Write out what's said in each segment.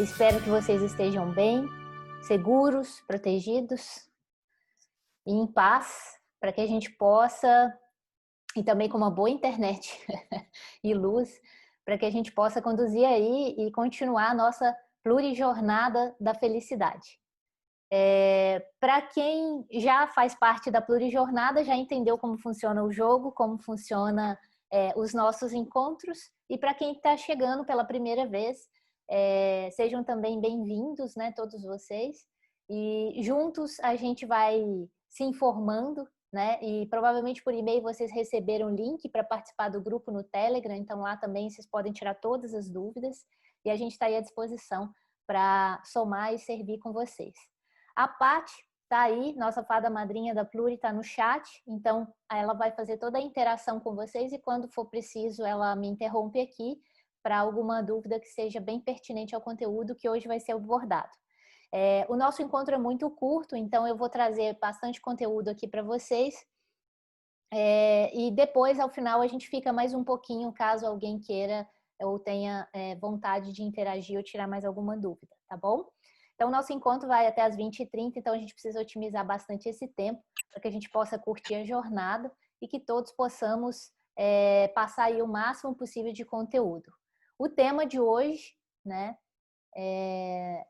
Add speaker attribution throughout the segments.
Speaker 1: Espero que vocês estejam bem, seguros, protegidos e em paz, para que a gente possa, e também com uma boa internet e luz, para que a gente possa conduzir aí e continuar a nossa plurijornada da felicidade. Para quem já faz parte da plurijornada, já entendeu como funciona o jogo, como funciona os nossos encontros, e para quem está chegando pela primeira vez, sejam também bem-vindos, né, todos vocês, e juntos a gente vai se informando, né, e provavelmente por e-mail vocês receberam o link para participar do grupo no Telegram, então lá também vocês podem tirar todas as dúvidas, e a gente está aí à disposição para somar e servir com vocês. A Paty está aí, nossa fada madrinha da Pluri, está no chat, então ela vai fazer toda a interação com vocês e quando for preciso ela me interrompe aqui para alguma dúvida que seja bem pertinente ao conteúdo que hoje vai ser abordado. O nosso encontro é muito curto, então eu vou trazer bastante conteúdo aqui para vocês e depois, ao final, a gente fica mais um pouquinho, caso alguém queira ou tenha vontade de interagir ou tirar mais alguma dúvida, tá bom? Então, o nosso encontro vai até as 20h30, então a gente precisa otimizar bastante esse tempo para que a gente possa curtir a jornada e que todos possamos passar aí o máximo possível de conteúdo. O tema de hoje, né?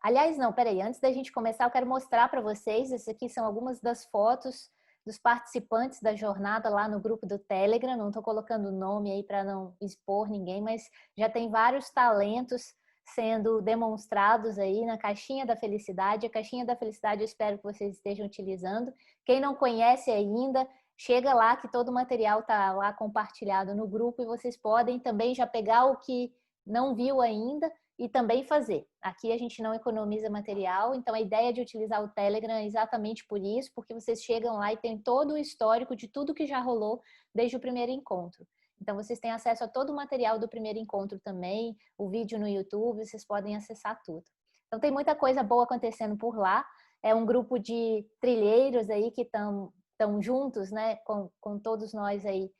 Speaker 1: Aliás, não, peraí, antes da gente começar, eu quero mostrar para vocês, essas aqui são algumas das fotos dos participantes da jornada lá no grupo do Telegram, não estou colocando o nome aí para não expor ninguém, mas já tem vários talentos sendo demonstrados aí na Caixinha da Felicidade. A Caixinha da Felicidade eu espero que vocês estejam utilizando. Quem não conhece ainda, chega lá que todo o material está lá compartilhado no grupo e vocês podem também já pegar o que não viu ainda e também fazer. Aqui a gente não economiza material, então a ideia de utilizar o Telegram é exatamente por isso, porque vocês chegam lá e tem todo o histórico de tudo que já rolou desde o primeiro encontro. Então vocês têm acesso a todo o material do primeiro encontro também, o vídeo no YouTube, vocês podem acessar tudo. Então tem muita coisa boa acontecendo por lá. É um grupo de trilheiros aí que estão juntos, né, com todos nós aí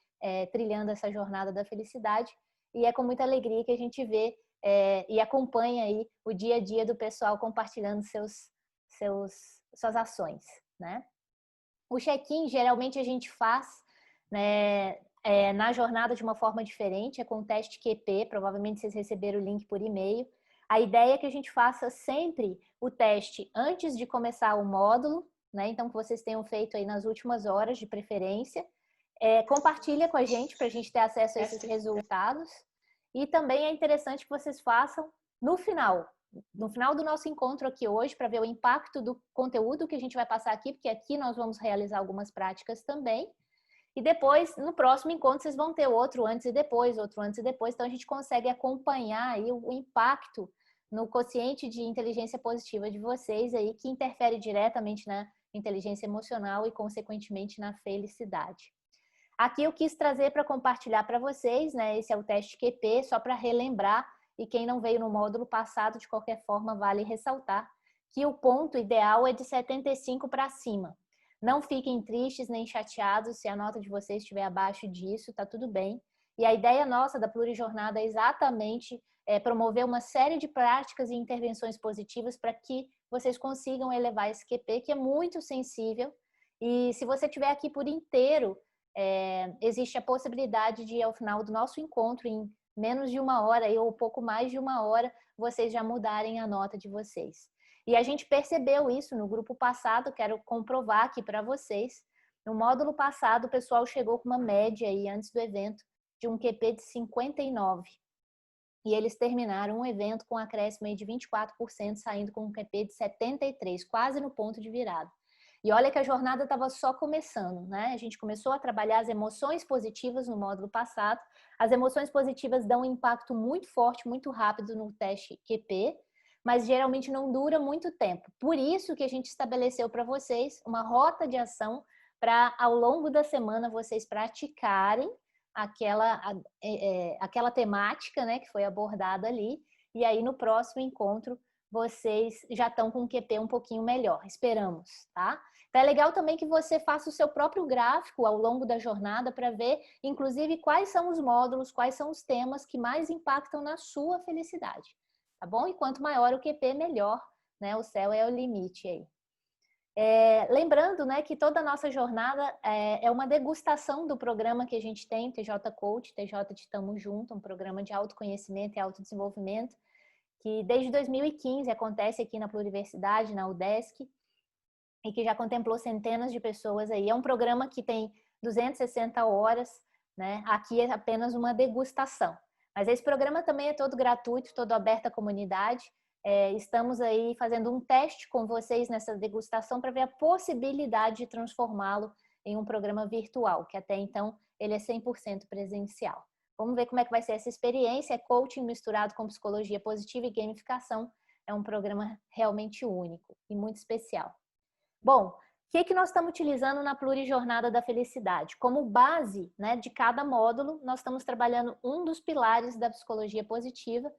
Speaker 1: trilhando essa jornada da felicidade. E é com muita alegria que a gente vê e acompanha aí o dia a dia do pessoal compartilhando suas ações, né? O check-in geralmente a gente faz, né, na jornada de uma forma diferente, é com o teste QP, provavelmente vocês receberam o link por e-mail. A ideia é que a gente faça sempre o teste antes de começar o módulo, né? Então que vocês tenham feito aí nas últimas horas de preferência. Compartilha com a gente para a gente ter acesso a esses resultados. E também é interessante que vocês façam no final do nosso encontro aqui hoje, para ver o impacto do conteúdo que a gente vai passar aqui, porque aqui nós vamos realizar algumas práticas também. E depois, no próximo encontro, vocês vão ter outro antes e depois, outro antes e depois. Então, a gente consegue acompanhar aí o impacto no quociente de inteligência positiva de vocês aí, que interfere diretamente na inteligência emocional e, consequentemente, na felicidade. Aqui eu quis trazer para compartilhar para vocês, né? Esse é o teste QP, só para relembrar, e quem não veio no módulo passado, de qualquer forma, vale ressaltar que o ponto ideal é de 75 para cima. Não fiquem tristes nem chateados se a nota de vocês estiver abaixo disso, tá tudo bem. E a ideia nossa da Plurijornada é exatamente promover uma série de práticas e intervenções positivas para que vocês consigam elevar esse QP, que é muito sensível. E se você estiver aqui por inteiro, existe a possibilidade de, ao final do nosso encontro, em menos de uma hora ou pouco mais de uma hora, vocês já mudarem a nota de vocês. E a gente percebeu isso no grupo passado, quero comprovar aqui para vocês. No módulo passado, o pessoal chegou com uma média aí, antes do evento, de um QP de 59. E eles terminaram o evento com um acréscimo aí de 24%, saindo com um QP de 73, quase no ponto de virada. E olha que a jornada estava só começando, né? A gente começou a trabalhar as emoções positivas no módulo passado. As emoções positivas dão um impacto muito forte, muito rápido no teste QP, mas geralmente não dura muito tempo. Por isso que a gente estabeleceu para vocês uma rota de ação para, ao longo da semana, vocês praticarem aquela temática, né, que foi abordada ali. E aí, no próximo encontro, vocês já estão com um QP um pouquinho melhor, esperamos, tá? Então é legal também que você faça o seu próprio gráfico ao longo da jornada para ver, inclusive, quais são os módulos, quais são os temas que mais impactam na sua felicidade, tá bom? E quanto maior o QP, melhor, né? O céu é o limite aí. Lembrando, né, que toda a nossa jornada é uma degustação do programa que a gente tem, TJ Coach, TJ de Tamo Junto, um programa de autoconhecimento e autodesenvolvimento, que desde 2015 acontece aqui na Pluriversidade, na UDESC, e que já contemplou centenas de pessoas aí. É um programa que tem 260 horas, né? Aqui é apenas uma degustação. Mas esse programa também é todo gratuito, todo aberto à comunidade. Estamos aí fazendo um teste com vocês nessa degustação para ver a possibilidade de transformá-lo em um programa virtual, que até então ele é 100% presencial. Vamos ver como é que vai ser essa experiência. É coaching misturado com psicologia positiva e gamificação. É um programa realmente único e muito especial. Bom, o que nós estamos utilizando na Plurijornada da Felicidade? Como base, né, de cada módulo, nós estamos trabalhando um dos pilares da psicologia positiva,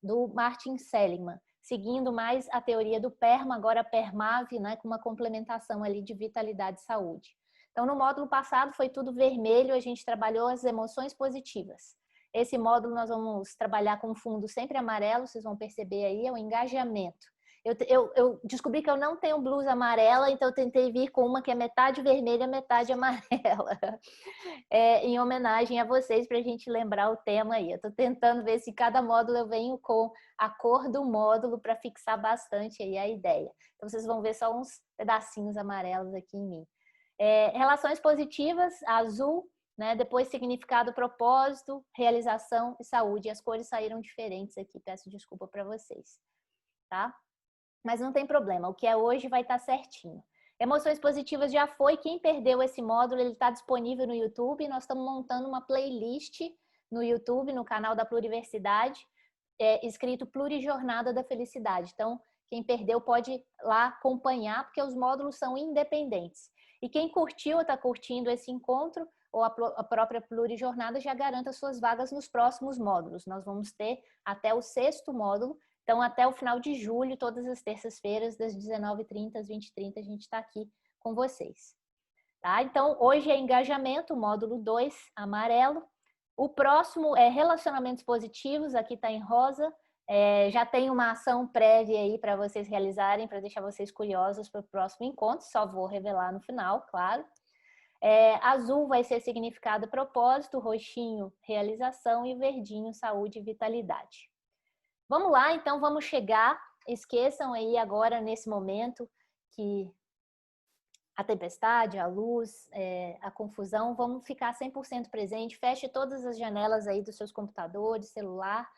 Speaker 1: do Martin Seligman, seguindo mais a teoria do PERMA, agora PERMAV, né, com uma complementação ali de vitalidade e saúde. Então, no módulo passado foi tudo vermelho, a gente trabalhou as emoções positivas. Esse módulo nós vamos trabalhar com fundo sempre amarelo, vocês vão perceber aí, é o engajamento. Eu descobri que eu não tenho blusa amarela, então eu tentei vir com uma que é metade vermelha, metade amarela, em homenagem a vocês, para a gente lembrar o tema aí. Eu estou tentando ver se cada módulo eu venho com a cor do módulo para fixar bastante aí a ideia. Então vocês vão ver só uns pedacinhos amarelos aqui em mim. Relações positivas, azul, né? Depois significado, propósito, realização e saúde. As cores saíram diferentes aqui, peço desculpa para vocês, tá? Mas não tem problema, o que é hoje vai estar certinho. Emoções positivas já foi, quem perdeu esse módulo, ele está disponível no YouTube, nós estamos montando uma playlist no YouTube, no canal da Pluriversidade, escrito Plurijornada da Felicidade. Então, quem perdeu pode lá acompanhar, porque os módulos são independentes. E quem curtiu ou está curtindo esse encontro, ou a própria Plurijornada, já garanta suas vagas nos próximos módulos. Nós vamos ter até o 6º módulo. Então, até o final de julho, todas as terças-feiras, das 19h30 às 20h30, a gente está aqui com vocês. Tá? Então, hoje é engajamento, módulo 2, amarelo. O próximo é relacionamentos positivos, aqui está em rosa. Já tem uma ação prévia aí para vocês realizarem, para deixar vocês curiosos para o próximo encontro, só vou revelar no final, claro. Azul vai ser significado propósito, roxinho, realização e verdinho, saúde e vitalidade. Vamos lá, então vamos chegar. Esqueçam aí agora, nesse momento, que a tempestade, a luz, a confusão, vamos ficar 100% presente. Feche todas as janelas aí dos seus computadores, celular.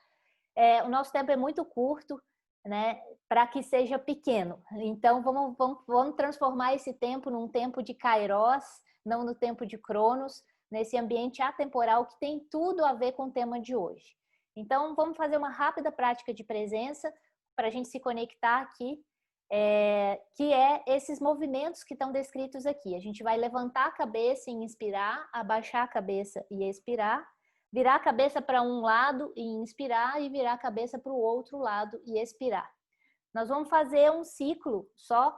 Speaker 1: O nosso tempo é muito curto, né, para que seja pequeno. Então, vamos transformar esse tempo num tempo de Kairos, não no tempo de Cronos, nesse ambiente atemporal que tem tudo a ver com o tema de hoje. Então, vamos fazer uma rápida prática de presença para a gente se conectar aqui, que é esses movimentos que estão descritos aqui. A gente vai levantar a cabeça e inspirar, abaixar a cabeça e expirar, virar a cabeça para um lado e inspirar e virar a cabeça para o outro lado e expirar. Nós vamos fazer um ciclo só,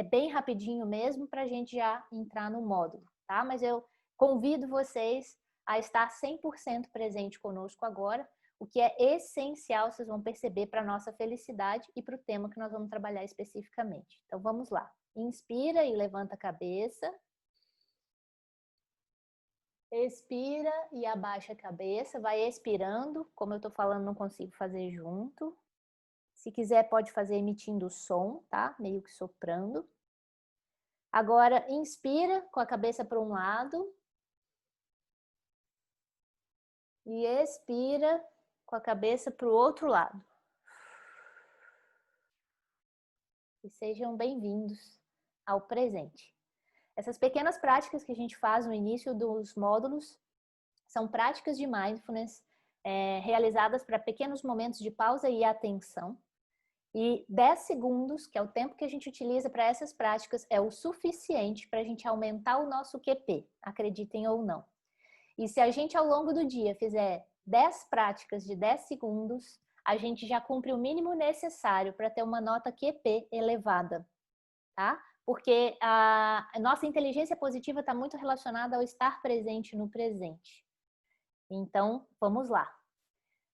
Speaker 1: bem rapidinho mesmo, para a gente já entrar no módulo, tá? Mas eu convido vocês a estar 100% presente conosco agora, o que é essencial, vocês vão perceber, para a nossa felicidade e para o tema que nós vamos trabalhar especificamente. Então, vamos lá. Inspira e levanta a cabeça. Expira e abaixa a cabeça. Vai expirando. Como eu estou falando, não consigo fazer junto. Se quiser, pode fazer emitindo som, tá? Meio que soprando. Agora, inspira com a cabeça para um lado. E expira com a cabeça para o outro lado. E sejam bem-vindos ao presente. Essas pequenas práticas que a gente faz no início dos módulos são práticas de mindfulness realizadas para pequenos momentos de pausa e atenção. E 10 segundos, que é o tempo que a gente utiliza para essas práticas, é o suficiente para a gente aumentar o nosso QP, acreditem ou não. E se a gente, ao longo do dia, fizer 10 práticas de 10 segundos, a gente já cumpre o mínimo necessário para ter uma nota QP elevada, tá? Porque a nossa inteligência positiva está muito relacionada ao estar presente no presente. Então, vamos lá.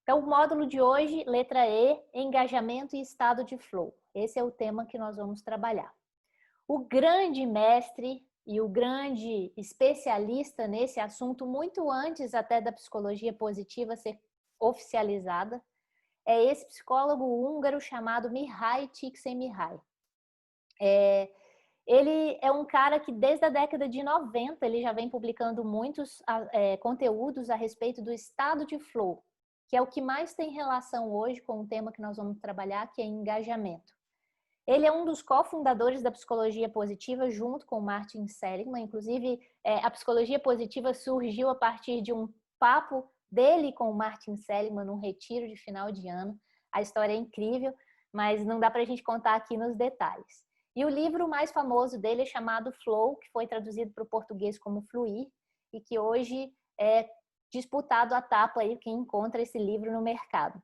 Speaker 1: Então, o módulo de hoje, letra E, engajamento e estado de flow. Esse é o tema que nós vamos trabalhar. O grande mestre e o grande especialista nesse assunto, muito antes até da psicologia positiva ser oficializada, é esse psicólogo húngaro chamado Mihaly Csikszentmihalyi. Ele é um cara que desde a década de 90 ele já vem publicando muitos conteúdos a respeito do estado de flow, que é o que mais tem relação hoje com o tema que nós vamos trabalhar, que é engajamento. Ele é um dos cofundadores da psicologia positiva, junto com o Martin Seligman. Inclusive, a psicologia positiva surgiu a partir de um papo dele com o Martin Seligman num retiro de final de ano. A história é incrível, mas não dá para a gente contar aqui nos detalhes. E o livro mais famoso dele é chamado Flow, que foi traduzido para o português como Fluir, e que hoje é disputado a tapa aí quem encontra esse livro no mercado.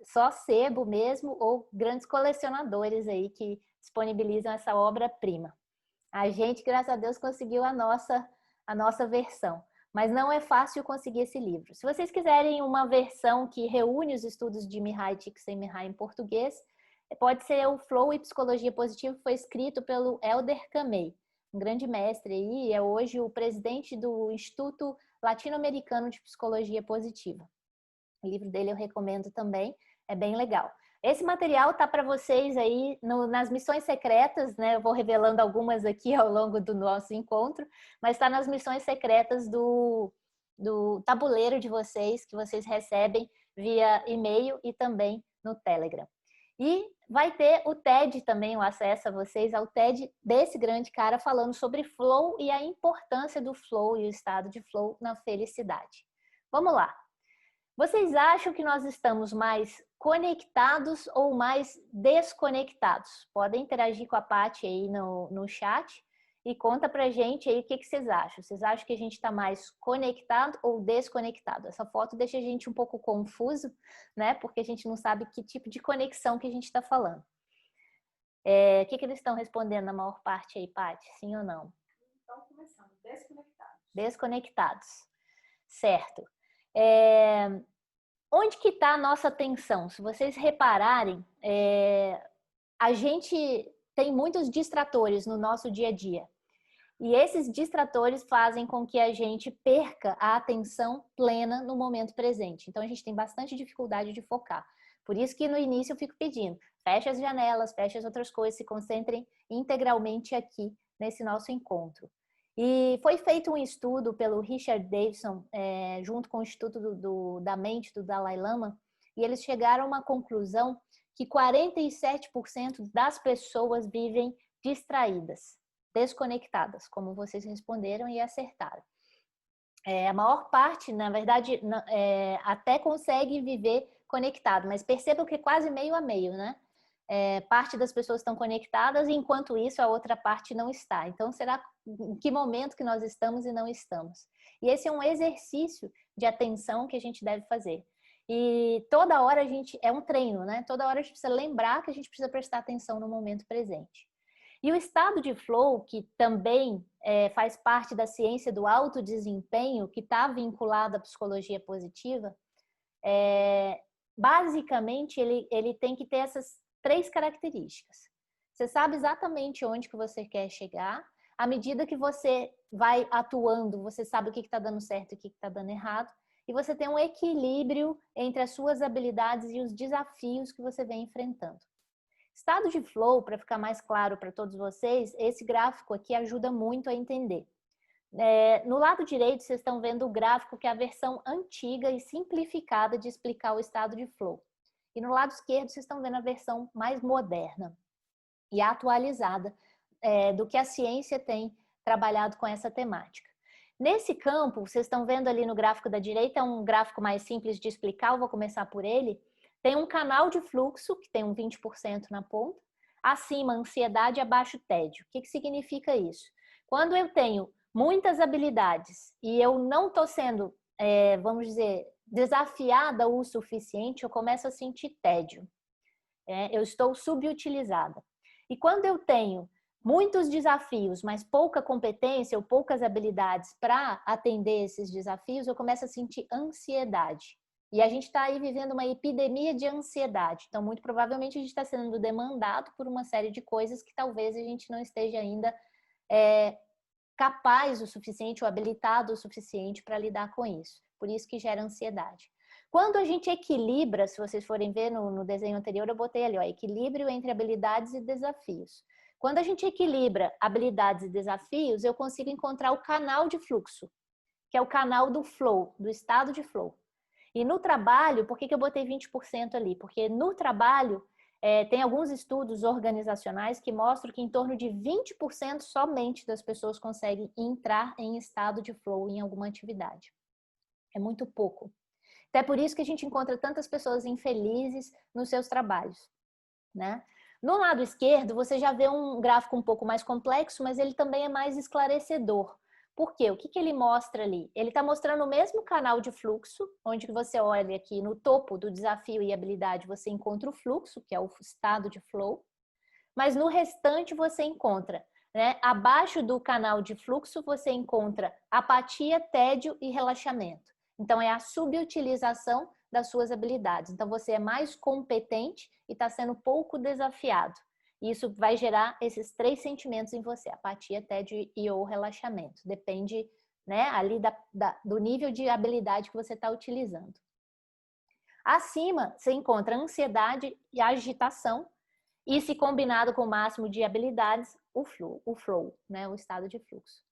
Speaker 1: Só sebo mesmo ou grandes colecionadores aí que disponibilizam essa obra-prima. A gente, graças a Deus, conseguiu a nossa versão, mas não é fácil conseguir esse livro. Se vocês quiserem uma versão que reúne os estudos de Mihaly Csikszentmihalyi em português, pode ser o Flow e Psicologia Positiva, que foi escrito pelo Helder Camey, um grande mestre aí, e é hoje o presidente do Instituto Latino-Americano de Psicologia Positiva. O livro dele eu recomendo também, é bem legal. Esse material tá para vocês aí nas missões secretas, né? Eu vou revelando algumas aqui ao longo do nosso encontro, mas está nas missões secretas do tabuleiro de vocês, que vocês recebem via e-mail e também no Telegram. E vai ter o TED também, o acesso a vocês ao TED desse grande cara falando sobre flow e a importância do flow e o estado de flow na felicidade. Vamos lá. Vocês acham que nós estamos mais conectados ou mais desconectados? Podem interagir com a Paty aí no chat e conta pra gente aí o que vocês acham. Vocês acham que a gente está mais conectado ou desconectado? Essa foto deixa a gente um pouco confuso, né? Porque a gente não sabe que tipo de conexão que a gente está falando. O que eles estão respondendo na maior parte aí, Paty? Sim ou não?
Speaker 2: Então, começando. Desconectados.
Speaker 1: Desconectados. Certo. Onde que está a nossa atenção? Se vocês repararem, a gente tem muitos distratores no nosso dia a dia. E esses distratores fazem com que a gente perca a atenção plena no momento presente. Então, a gente tem bastante dificuldade de focar. Por isso que no início eu fico pedindo, feche as janelas, feche as outras coisas, se concentrem integralmente aqui nesse nosso encontro. E foi feito um estudo pelo Richard Davidson, junto com o Instituto da Mente do Dalai Lama, e eles chegaram a uma conclusão que 47% das pessoas vivem distraídas, desconectadas, como vocês responderam e acertaram. A maior parte, na verdade, até consegue viver conectado, mas percebam que é quase meio a meio, né? Parte das pessoas estão conectadas, e enquanto isso a outra parte não está. Então, será em que momento que nós estamos e não estamos? E esse é um exercício de atenção que a gente deve fazer. E toda hora a gente, é um treino, né? Toda hora a gente precisa lembrar que a gente precisa prestar atenção no momento presente. E o estado de flow, que também faz parte da ciência do alto desempenho, que está vinculado à psicologia positiva, basicamente ele tem que ter essas 3 características. Você sabe exatamente onde que você quer chegar. À medida que você vai atuando, você sabe o que está dando certo e o que está dando errado. E você tem um equilíbrio entre as suas habilidades e os desafios que você vem enfrentando. Estado de flow, para ficar mais claro para todos vocês, esse gráfico aqui ajuda muito a entender. No lado direito, vocês estão vendo o gráfico que é a versão antiga e simplificada de explicar o estado de flow. E no lado esquerdo, vocês estão vendo a versão mais moderna e atualizada do que a ciência tem trabalhado com essa temática. Nesse campo, vocês estão vendo ali no gráfico da direita, é um gráfico mais simples de explicar, eu vou começar por ele. Tem um canal de fluxo, que tem um 20% na ponta, acima ansiedade, abaixo tédio. O que significa isso? Quando eu tenho muitas habilidades e eu não estou sendo, vamos dizer, desafiada o suficiente, eu começo a sentir tédio. Eu estou subutilizada. E quando eu tenho muitos desafios, mas pouca competência ou poucas habilidades para atender esses desafios, eu começo a sentir ansiedade. E a gente está aí vivendo uma epidemia de ansiedade. Então, muito provavelmente, a gente está sendo demandado por uma série de coisas que talvez a gente não esteja ainda capaz o suficiente ou habilitado o suficiente para lidar com isso. Por isso que gera ansiedade. Quando a gente equilibra, se vocês forem ver no desenho anterior, eu botei ali, ó, equilíbrio entre habilidades e desafios. Quando a gente equilibra habilidades e desafios, eu consigo encontrar o canal de fluxo, que é o canal do flow, do estado de flow. E no trabalho, por que eu botei 20% ali? Porque no trabalho, tem alguns estudos organizacionais que mostram que em torno de 20% somente das pessoas conseguem entrar em estado de flow em alguma atividade. É muito pouco. Até por isso que a gente encontra tantas pessoas infelizes nos seus trabalhos, né? No lado esquerdo, você já vê um gráfico um pouco mais complexo, mas ele também é mais esclarecedor. Por quê? O que ele mostra ali? Ele está mostrando o mesmo canal de fluxo, onde você olha aqui no topo do desafio e habilidade, você encontra o fluxo, que é o estado de flow, mas no restante você encontra, né? Abaixo do canal de fluxo, você encontra apatia, tédio e relaxamento. Então, é a subutilização das suas habilidades. Então, você é mais competente e está sendo pouco desafiado. E isso vai gerar esses 3 sentimentos em você, apatia, tédio e ou relaxamento. Depende, né, ali do nível de habilidade que você está utilizando. Acima, você encontra ansiedade e agitação, e se combinado com o máximo de habilidades, o flow, né, o estado de fluxo.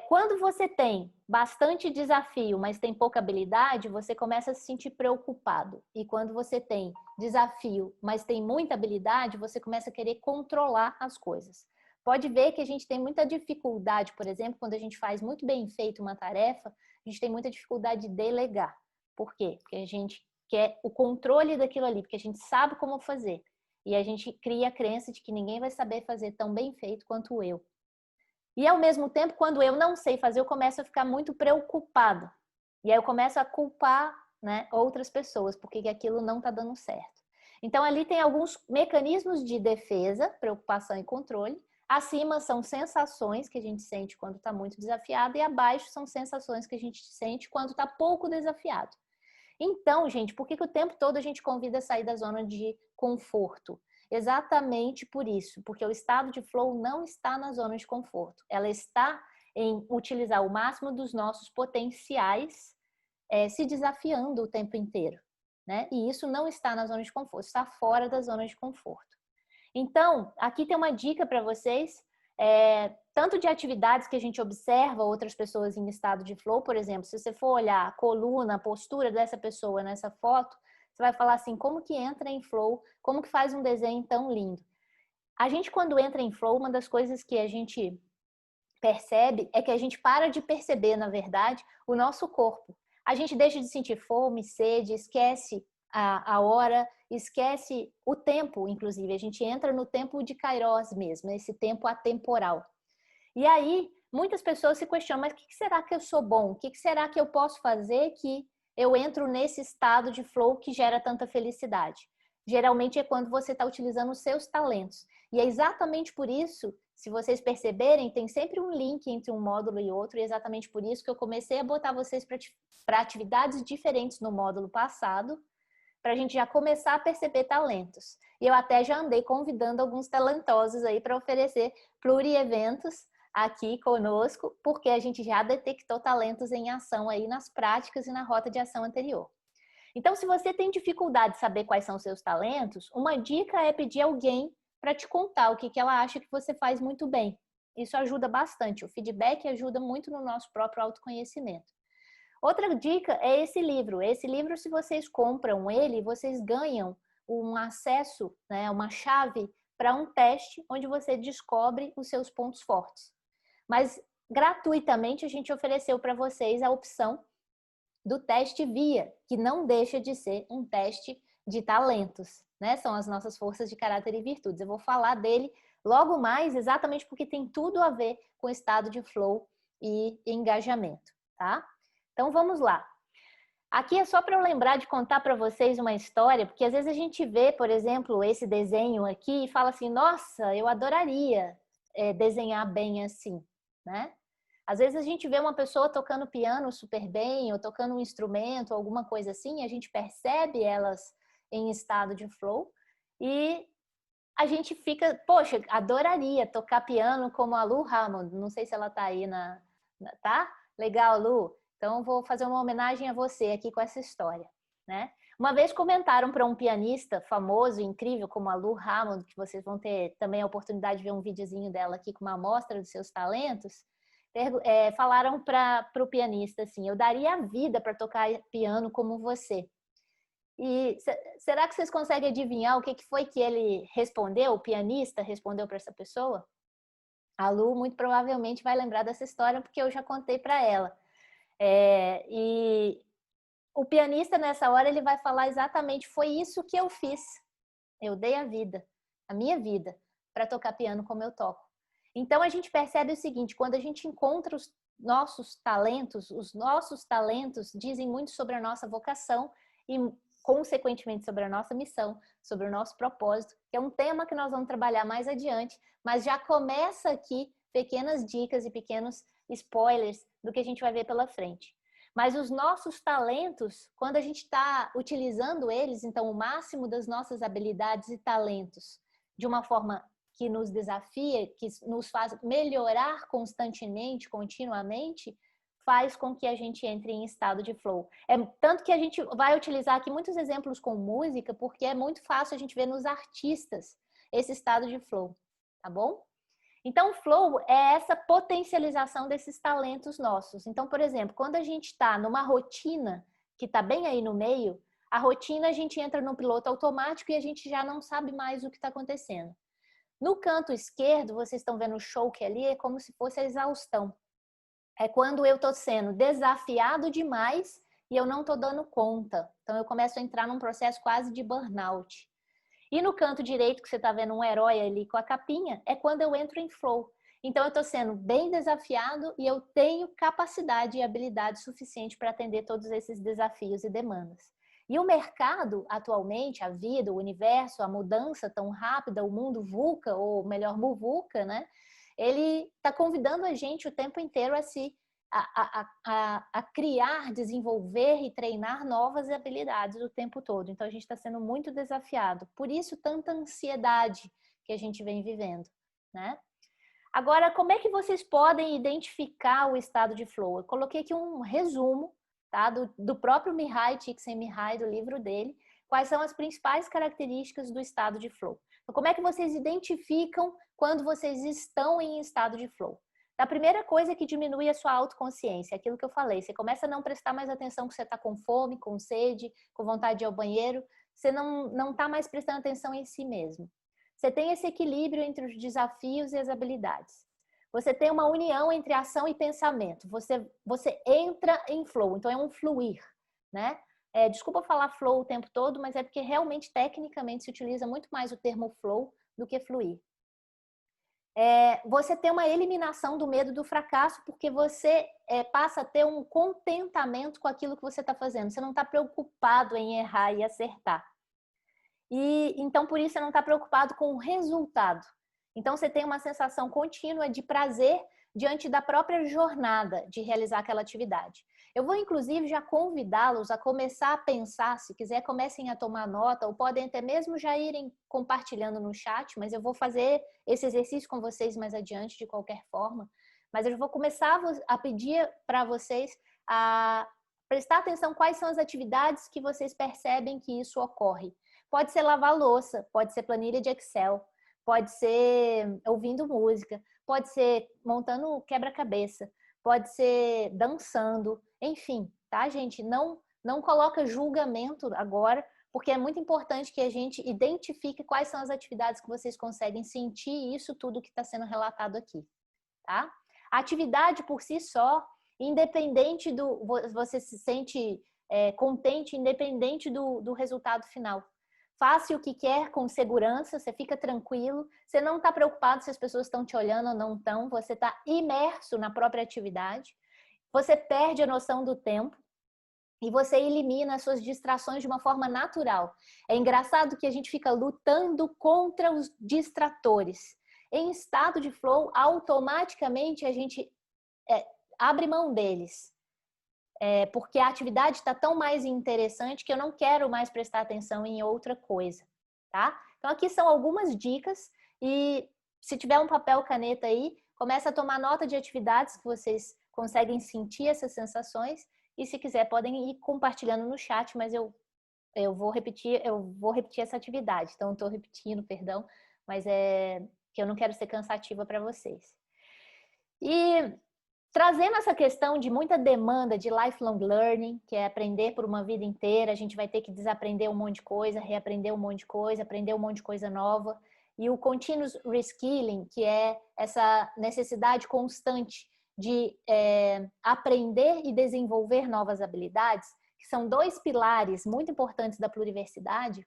Speaker 1: Quando você tem bastante desafio, mas tem pouca habilidade, você começa a se sentir preocupado. E quando você tem desafio, mas tem muita habilidade, você começa a querer controlar as coisas. Pode ver que a gente tem muita dificuldade, por exemplo, quando a gente faz muito bem feito uma tarefa, a gente tem muita dificuldade de delegar. Por quê? Porque a gente quer o controle daquilo ali, porque a gente sabe como fazer. E a gente cria a crença de que ninguém vai saber fazer tão bem feito quanto eu. E ao mesmo tempo, quando eu não sei fazer, eu começo a ficar muito preocupada. E aí eu começo a culpar, né, outras pessoas, porque aquilo não está dando certo. Então ali tem alguns mecanismos de defesa, preocupação e controle. Acima são sensações que a gente sente quando está muito desafiado, e abaixo são sensações que a gente sente quando está pouco desafiado. Então, gente, por que o tempo todo a gente convida a sair da zona de conforto? Exatamente por isso, porque o estado de flow não está na zona de conforto. Ela está em utilizar o máximo dos nossos potenciais, se desafiando o tempo inteiro, né? E isso não está na zona de conforto, está fora da zona de conforto. Então, aqui tem uma dica para vocês, tanto de atividades que a gente observa outras pessoas em estado de flow, por exemplo, se você for olhar a coluna, a postura dessa pessoa nessa foto, você vai falar assim, como que entra em flow, como que faz um desenho tão lindo. A gente, quando entra em flow, uma das coisas que a gente percebe é que a gente para de perceber, na verdade, o nosso corpo. A gente deixa de sentir fome, sede, esquece a hora, esquece o tempo, inclusive. A gente entra no tempo de Kairos mesmo, esse tempo atemporal. E aí, muitas pessoas se questionam, mas o que será que eu sou bom? O que será que eu posso fazer que eu entro nesse estado de flow que gera tanta felicidade? Geralmente é quando você está utilizando os seus talentos. E é exatamente por isso, se vocês perceberem, tem sempre um link entre um módulo e outro, e é exatamente por isso que eu comecei a botar vocês para atividades diferentes no módulo passado, para a gente já começar a perceber talentos. E eu até já andei convidando alguns talentosos aí para oferecer plurieventos aqui conosco, porque a gente já detectou talentos em ação aí nas práticas e na rota de ação anterior. Então, se você tem dificuldade de saber quais são os seus talentos, uma dica é pedir alguém para te contar o que ela acha que você faz muito bem. Isso ajuda bastante. O feedback ajuda muito no nosso próprio autoconhecimento. Outra dica é esse livro. Esse livro, se vocês compram ele, vocês ganham um acesso, né, uma chave para um teste onde você descobre os seus pontos fortes. Mas gratuitamente a gente ofereceu para vocês a opção do teste VIA, que não deixa de ser um teste de talentos, né? São as nossas forças de caráter e virtudes. Eu vou falar dele logo mais, exatamente porque tem tudo a ver com estado de flow e engajamento, tá? Então vamos lá. Aqui é só para eu lembrar de contar para vocês uma história, porque às vezes a gente vê, por exemplo, esse desenho aqui e fala assim, nossa, eu adoraria desenhar bem assim, né? Às vezes a gente vê uma pessoa tocando piano super bem, ou tocando um instrumento, alguma coisa assim, a gente percebe elas em estado de flow e a gente fica, poxa, adoraria tocar piano como a Lu Hammond. Não sei se ela tá aí tá? Legal, Lu. Então vou fazer uma homenagem a você aqui com essa história, né? Uma vez comentaram para um pianista famoso, incrível, como a Lu Hammond, que vocês vão ter também a oportunidade de ver um videozinho dela aqui com uma amostra dos seus talentos, falaram para o pianista assim, eu daria a vida para tocar piano como você. E será que vocês conseguem adivinhar o que foi que ele respondeu, o pianista respondeu para essa pessoa? A Lu muito provavelmente vai lembrar dessa história porque eu já contei para ela. E o pianista nessa hora ele vai falar exatamente, foi isso que eu fiz. Eu dei a vida, a minha vida, para tocar piano como eu toco. Então a gente percebe o seguinte, quando a gente encontra os nossos talentos dizem muito sobre a nossa vocação e consequentemente sobre a nossa missão, sobre o nosso propósito, que é um tema que nós vamos trabalhar mais adiante, mas já começa aqui pequenas dicas e pequenos spoilers do que a gente vai ver pela frente. Mas os nossos talentos, quando a gente está utilizando eles, então o máximo das nossas habilidades e talentos, de uma forma que nos desafia, que nos faz melhorar constantemente, continuamente, faz com que a gente entre em estado de flow. Tanto que a gente vai utilizar aqui muitos exemplos com música, porque é muito fácil a gente ver nos artistas esse estado de flow, tá bom? Então, o flow é essa potencialização desses talentos nossos. Então, por exemplo, quando a gente está numa rotina que está bem aí no meio, a rotina a gente entra no piloto automático e a gente já não sabe mais o que está acontecendo. No canto esquerdo, vocês estão vendo o show que ali é como se fosse a exaustão. É quando eu estou sendo desafiado demais e eu não estou dando conta. Então, eu começo a entrar num processo quase de burnout. E no canto direito, que você está vendo um herói ali com a capinha, é quando eu entro em flow. Então, eu estou sendo bem desafiado e eu tenho capacidade e habilidade suficiente para atender todos esses desafios e demandas. E o mercado, atualmente, a vida, o universo, a mudança tão rápida, o mundo VUCA, ou melhor, MUVUCA, né? Ele está convidando a gente o tempo inteiro a criar, desenvolver e treinar novas habilidades o tempo todo. Então, a gente está sendo muito desafiado. Por isso, tanta ansiedade que a gente vem vivendo, né? Agora, como é que vocês podem identificar o estado de flow? Eu coloquei aqui um resumo, tá? do próprio Mihai Csikszentmihalyi, do livro dele, quais são as principais características do estado de flow. Então, como é que vocês identificam quando vocês estão em estado de flow? A primeira coisa é que diminui a sua autoconsciência, aquilo que eu falei. Você começa a não prestar mais atenção que você está com fome, com sede, com vontade de ir ao banheiro. Você não está mais prestando atenção em si mesmo. Você tem esse equilíbrio entre os desafios e as habilidades. Você tem uma união entre ação e pensamento. Você entra em flow, então é um fluir, né? Desculpa falar flow o tempo todo, mas é porque realmente, tecnicamente, se utiliza muito mais o termo flow do que fluir. Você tem uma eliminação do medo do fracasso, porque você passa a ter um contentamento com aquilo que você está fazendo. Você não está preocupado em errar e acertar. E então, por isso, você não está preocupado com o resultado. Então, você tem uma sensação contínua de prazer diante da própria jornada de realizar aquela atividade. Eu vou, inclusive, já convidá-los a começar a pensar, se quiser, comecem a tomar nota, ou podem até mesmo já irem compartilhando no chat, mas eu vou fazer esse exercício com vocês mais adiante, de qualquer forma. Mas eu vou começar a pedir para vocês a prestar atenção quais são as atividades que vocês percebem que isso ocorre. Pode ser lavar louça, pode ser planilha de Excel, pode ser ouvindo música, pode ser montando quebra-cabeça, pode ser dançando, enfim, tá, gente? Não coloca julgamento agora, porque é muito importante que a gente identifique quais são as atividades que vocês conseguem sentir isso tudo que está sendo relatado aqui, tá? A atividade por si só, independente do... Você se sente contente, independente do resultado final. Faça o que quer com segurança, você fica tranquilo, você não está preocupado se as pessoas estão te olhando ou não estão, você está imerso na própria atividade, você perde a noção do tempo e você elimina as suas distrações de uma forma natural. É engraçado que a gente fica lutando contra os distratores. Em estado de flow, automaticamente a gente abre mão deles. Porque a atividade está tão mais interessante que eu não quero mais prestar atenção em outra coisa, tá? Então, aqui são algumas dicas e se tiver um papel, caneta aí, começa a tomar nota de atividades que vocês conseguem sentir essas sensações e se quiser podem ir compartilhando no chat, mas eu vou repetir essa atividade. Então, estou repetindo, perdão, mas que eu não quero ser cansativa para vocês. E trazendo essa questão de muita demanda de lifelong learning, que é aprender por uma vida inteira, a gente vai ter que desaprender um monte de coisa, reaprender um monte de coisa, aprender um monte de coisa nova. E o continuous reskilling, que é essa necessidade constante de aprender e desenvolver novas habilidades, que são 2 pilares muito importantes da pluriversidade.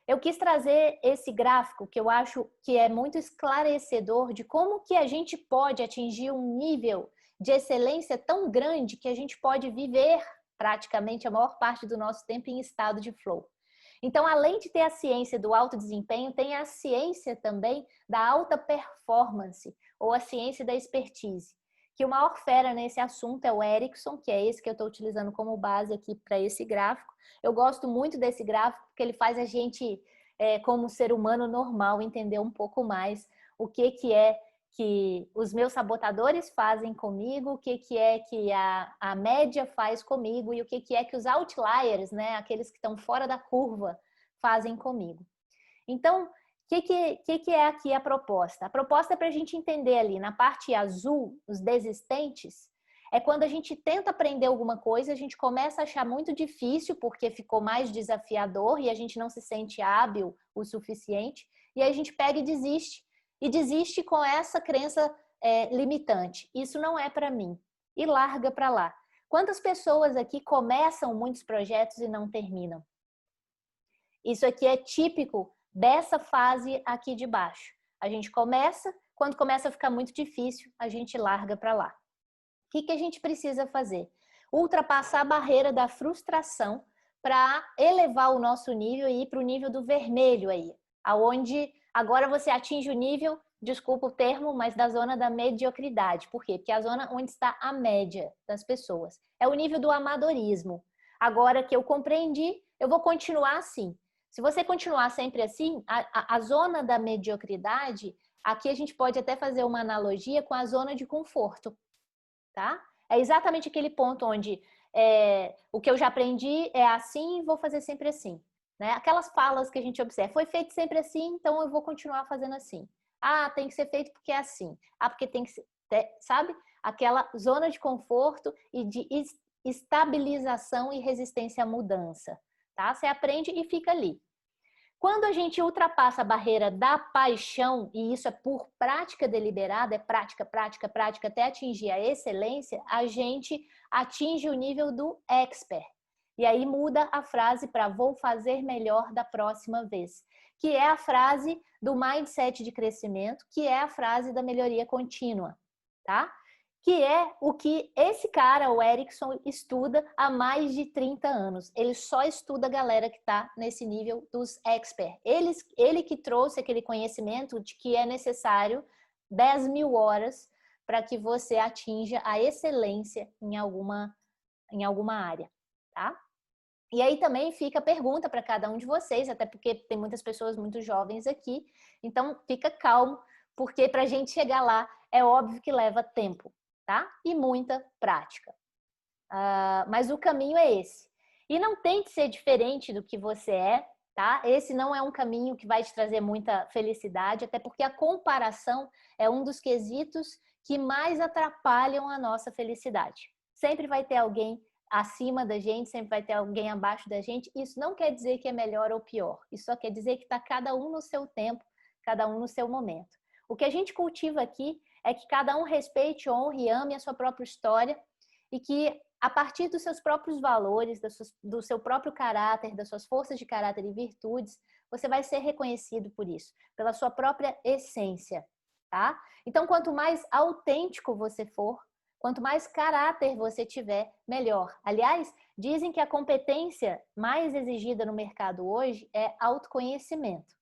Speaker 1: Eu quis trazer esse gráfico que eu acho que é muito esclarecedor de como que a gente pode atingir um nível de excelência tão grande que a gente pode viver praticamente a maior parte do nosso tempo em estado de flow. Então, além de ter a ciência do alto desempenho, tem a ciência também da alta performance ou a ciência da expertise. Que o maior fera nesse assunto é o Erickson, que é esse que eu estou utilizando como base aqui para esse gráfico. Eu gosto muito desse gráfico porque ele faz a gente, como ser humano normal, entender um pouco mais o que os meus sabotadores fazem comigo, o que a média faz comigo e o que é que os outliers, né, aqueles que estão fora da curva, fazem comigo. Então, o que é aqui a proposta? A proposta é para a gente entender ali, na parte azul, os desistentes, é quando a gente tenta aprender alguma coisa, a gente começa a achar muito difícil, porque ficou mais desafiador e a gente não se sente hábil o suficiente, e aí a gente pega e desiste com essa crença limitante. Isso não é para mim. E larga para lá. Quantas pessoas aqui começam muitos projetos e não terminam? Isso aqui é típico dessa fase aqui de baixo. A gente começa, quando começa a ficar muito difícil, a gente larga para lá. O que a gente precisa fazer? Ultrapassar a barreira da frustração para elevar o nosso nível e ir para o nível do vermelho aí, aonde agora você atinge o nível, desculpa o termo, mas da zona da mediocridade. Por quê? Porque é a zona onde está a média das pessoas. É o nível do amadorismo. Agora que eu compreendi, eu vou continuar assim. Se você continuar sempre assim, a zona da mediocridade, aqui a gente pode até fazer uma analogia com a zona de conforto, tá? É exatamente aquele ponto onde o que eu já aprendi é assim e vou fazer sempre assim, né? Aquelas falas que a gente observa, foi feito sempre assim, então eu vou continuar fazendo assim. Ah, tem que ser feito porque é assim. Ah, porque tem que ser, sabe? Aquela zona de conforto e de estabilização e resistência à mudança, tá? Você aprende e fica ali. Quando a gente ultrapassa a barreira da paixão, e isso é por prática deliberada, é prática, prática, prática, até atingir a excelência, a gente atinge o nível do expert. E aí muda a frase para vou fazer melhor da próxima vez, que é a frase do mindset de crescimento, que é a frase da melhoria contínua, tá? Que é o que esse cara, o Erickson, estuda há mais de 30 anos. Ele só estuda a galera que está nesse nível dos experts. Ele que trouxe aquele conhecimento de que é necessário 10.000 horas para que você atinja a excelência em alguma área, tá? E aí também fica a pergunta para cada um de vocês, até porque tem muitas pessoas muito jovens aqui, então fica calmo, porque para a gente chegar lá é óbvio que leva tempo, tá? E muita prática. Mas o caminho é esse. E não tente ser diferente do que você é, tá? Esse não é um caminho que vai te trazer muita felicidade, até porque a comparação é um dos quesitos que mais atrapalham a nossa felicidade. Sempre vai ter alguém acima da gente, sempre vai ter alguém abaixo da gente. Isso não quer dizer que é melhor ou pior. Isso só quer dizer que está cada um no seu tempo, cada um no seu momento. O que a gente cultiva aqui é que cada um respeite, honre e ame a sua própria história e que a partir dos seus próprios valores, do seu próprio caráter, das suas forças de caráter e virtudes, você vai ser reconhecido por isso, pela sua própria essência, tá? Então, quanto mais autêntico você for, quanto mais caráter você tiver, melhor. Aliás, dizem que a competência mais exigida no mercado hoje é autoconhecimento.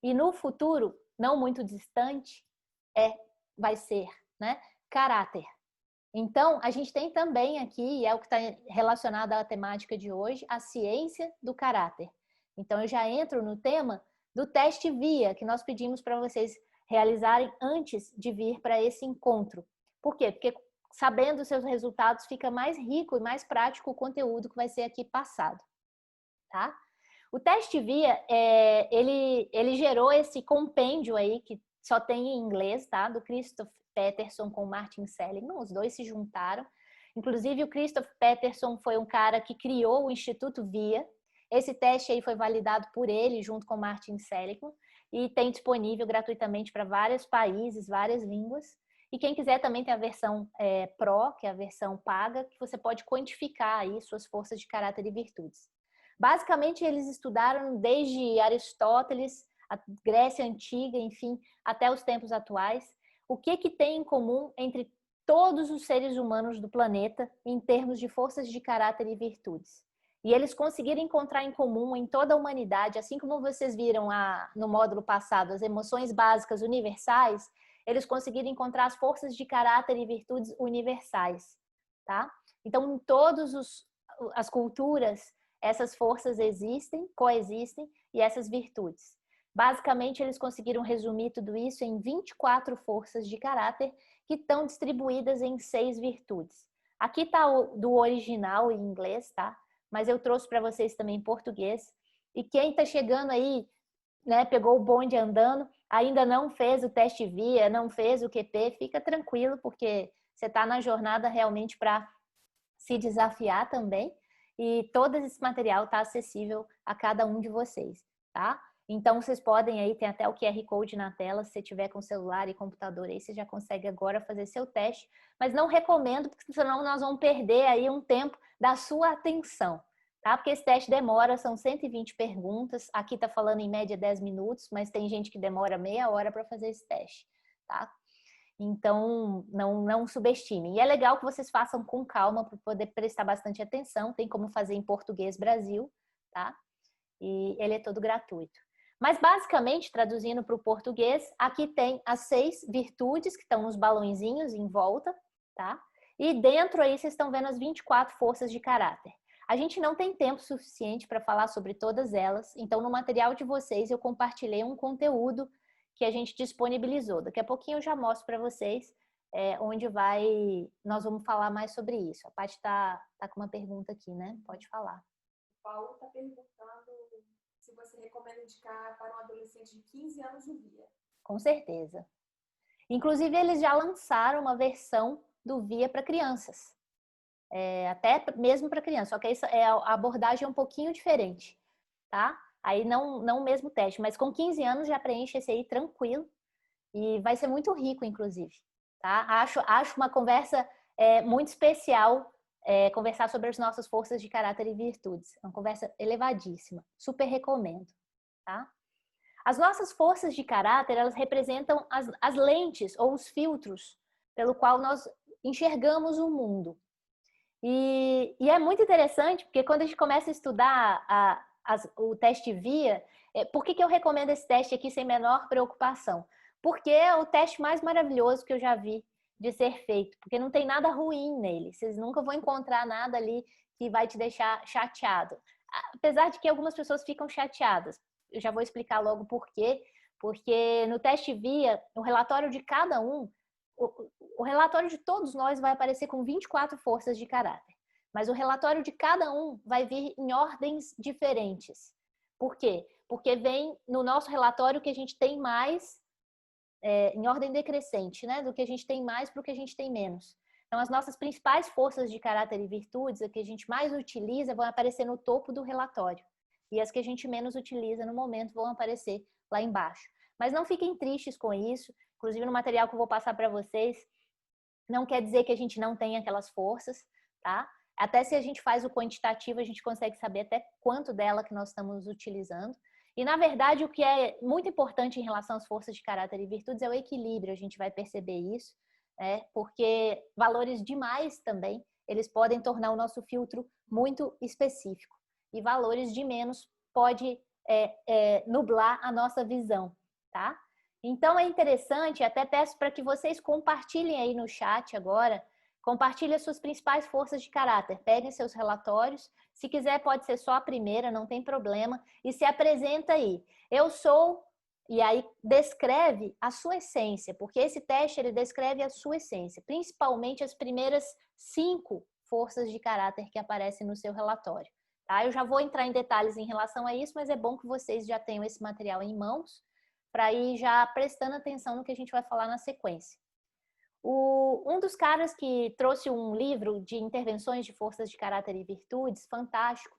Speaker 1: E no futuro, não muito distante, vai ser, né? Caráter. Então, a gente tem também aqui, e é o que está relacionado à temática de hoje, a ciência do caráter. Então, eu já entro no tema do teste VIA, que nós pedimos para vocês realizarem antes de vir para esse encontro. Por quê? Porque sabendo os seus resultados, fica mais rico e mais prático o conteúdo que vai ser aqui passado, tá? O teste VIA, ele gerou esse compêndio aí, que só tem em inglês, tá? Do Christoph Peterson com Martin Seligman, os dois se juntaram. Inclusive, o Christoph Peterson foi um cara que criou o Instituto VIA. Esse teste aí foi validado por ele, junto com Martin Seligman, e tem disponível gratuitamente para vários países, várias línguas. E quem quiser também tem a versão Pro, que é a versão paga, que você pode quantificar aí suas forças de caráter e virtudes. Basicamente, eles estudaram desde Aristóteles, a Grécia Antiga, enfim, até os tempos atuais, o que tem em comum entre todos os seres humanos do planeta em termos de forças de caráter e virtudes. E eles conseguiram encontrar em comum em toda a humanidade, assim como vocês viram no módulo passado, as emoções básicas universais, eles conseguiram encontrar as forças de caráter e virtudes universais, tá? Então, em todas as culturas, essas forças existem, coexistem, e essas virtudes. Basicamente, eles conseguiram resumir tudo isso em 24 forças de caráter que estão distribuídas em 6 virtudes. Aqui está do original em inglês, tá? Mas eu trouxe para vocês também em português. E quem está chegando aí, né, pegou o bonde andando, ainda não fez o teste VIA, não fez o QP, fica tranquilo, porque você está na jornada realmente para se desafiar também. E todo esse material está acessível a cada um de vocês, tá? Então, vocês podem aí, tem até o QR Code na tela, se você tiver com celular e computador aí, você já consegue agora fazer seu teste, mas não recomendo, porque senão nós vamos perder aí um tempo da sua atenção, tá? Porque esse teste demora, são 120 perguntas, aqui tá falando em média 10 minutos, mas tem gente que demora meia hora para fazer esse teste, tá? Então, não subestimem. E é legal que vocês façam com calma para poder prestar bastante atenção. Tem como fazer em português Brasil, tá? E ele é todo gratuito. Mas, basicamente, traduzindo para o português, aqui tem as 6 virtudes que estão nos balõezinhos em volta, tá? E dentro aí vocês estão vendo as 24 forças de caráter. A gente não tem tempo suficiente para falar sobre todas elas, então no material de vocês eu compartilhei um conteúdo que a gente disponibilizou. Daqui a pouquinho eu já mostro para vocês onde nós vamos falar mais sobre isso. A Paty tá com uma pergunta aqui, né? Pode falar.
Speaker 2: O Paulo está perguntando se você recomenda indicar para um adolescente de 15 anos o VIA.
Speaker 1: Com certeza. Inclusive, eles já lançaram uma versão do VIA para crianças. Até mesmo para criança, só que a abordagem é um pouquinho diferente, tá? Aí não o mesmo teste, mas com 15 anos já preenche esse aí tranquilo e vai ser muito rico, inclusive, tá? Acho uma conversa muito especial conversar sobre as nossas forças de caráter e virtudes. É uma conversa elevadíssima, super recomendo, tá? As nossas forças de caráter, elas representam as lentes ou os filtros pelo qual nós enxergamos o mundo. E é muito interessante, porque quando a gente começa a estudar o teste VIA, por que eu recomendo esse teste aqui sem menor preocupação? Porque é o teste mais maravilhoso que eu já vi de ser feito, porque não tem nada ruim nele, vocês nunca vão encontrar nada ali que vai te deixar chateado. Apesar de que algumas pessoas ficam chateadas, eu já vou explicar logo por quê, porque no teste VIA, o relatório de cada um, o relatório de todos nós vai aparecer com 24 forças de caráter, mas o relatório de cada um vai vir em ordens diferentes. Por quê? Porque vem no nosso relatório que a gente tem mais, em ordem decrescente, né? Do que a gente tem mais para o que a gente tem menos. Então, as nossas principais forças de caráter e virtudes, a que a gente mais utiliza, vão aparecer no topo do relatório. E as que a gente menos utiliza no momento vão aparecer lá embaixo. Mas não fiquem tristes com isso. Inclusive, no material que eu vou passar para vocês, não quer dizer que a gente não tenha aquelas forças, tá? Até se a gente faz o quantitativo, a gente consegue saber até quanto dela que nós estamos utilizando. E, na verdade, o que é muito importante em relação às forças de caráter e virtudes é o equilíbrio. A gente vai perceber isso, porque valores demais também, eles podem tornar o nosso filtro muito específico. E valores de menos pode nublar a nossa visão, tá? Então é interessante, até peço para que vocês compartilhem aí no chat agora, compartilhem as suas principais forças de caráter, peguem seus relatórios, se quiser pode ser só a primeira, não tem problema, e se apresenta aí. Eu sou, e aí descreve a sua essência, porque esse teste ele descreve a sua essência, principalmente as primeiras 5 forças de caráter que aparecem no seu relatório. Tá? Eu já vou entrar em detalhes em relação a isso, mas é bom que vocês já tenham esse material em mãos, para ir já prestando atenção no que a gente vai falar na sequência. Um dos caras que trouxe um livro de intervenções de forças de caráter e virtudes, fantástico,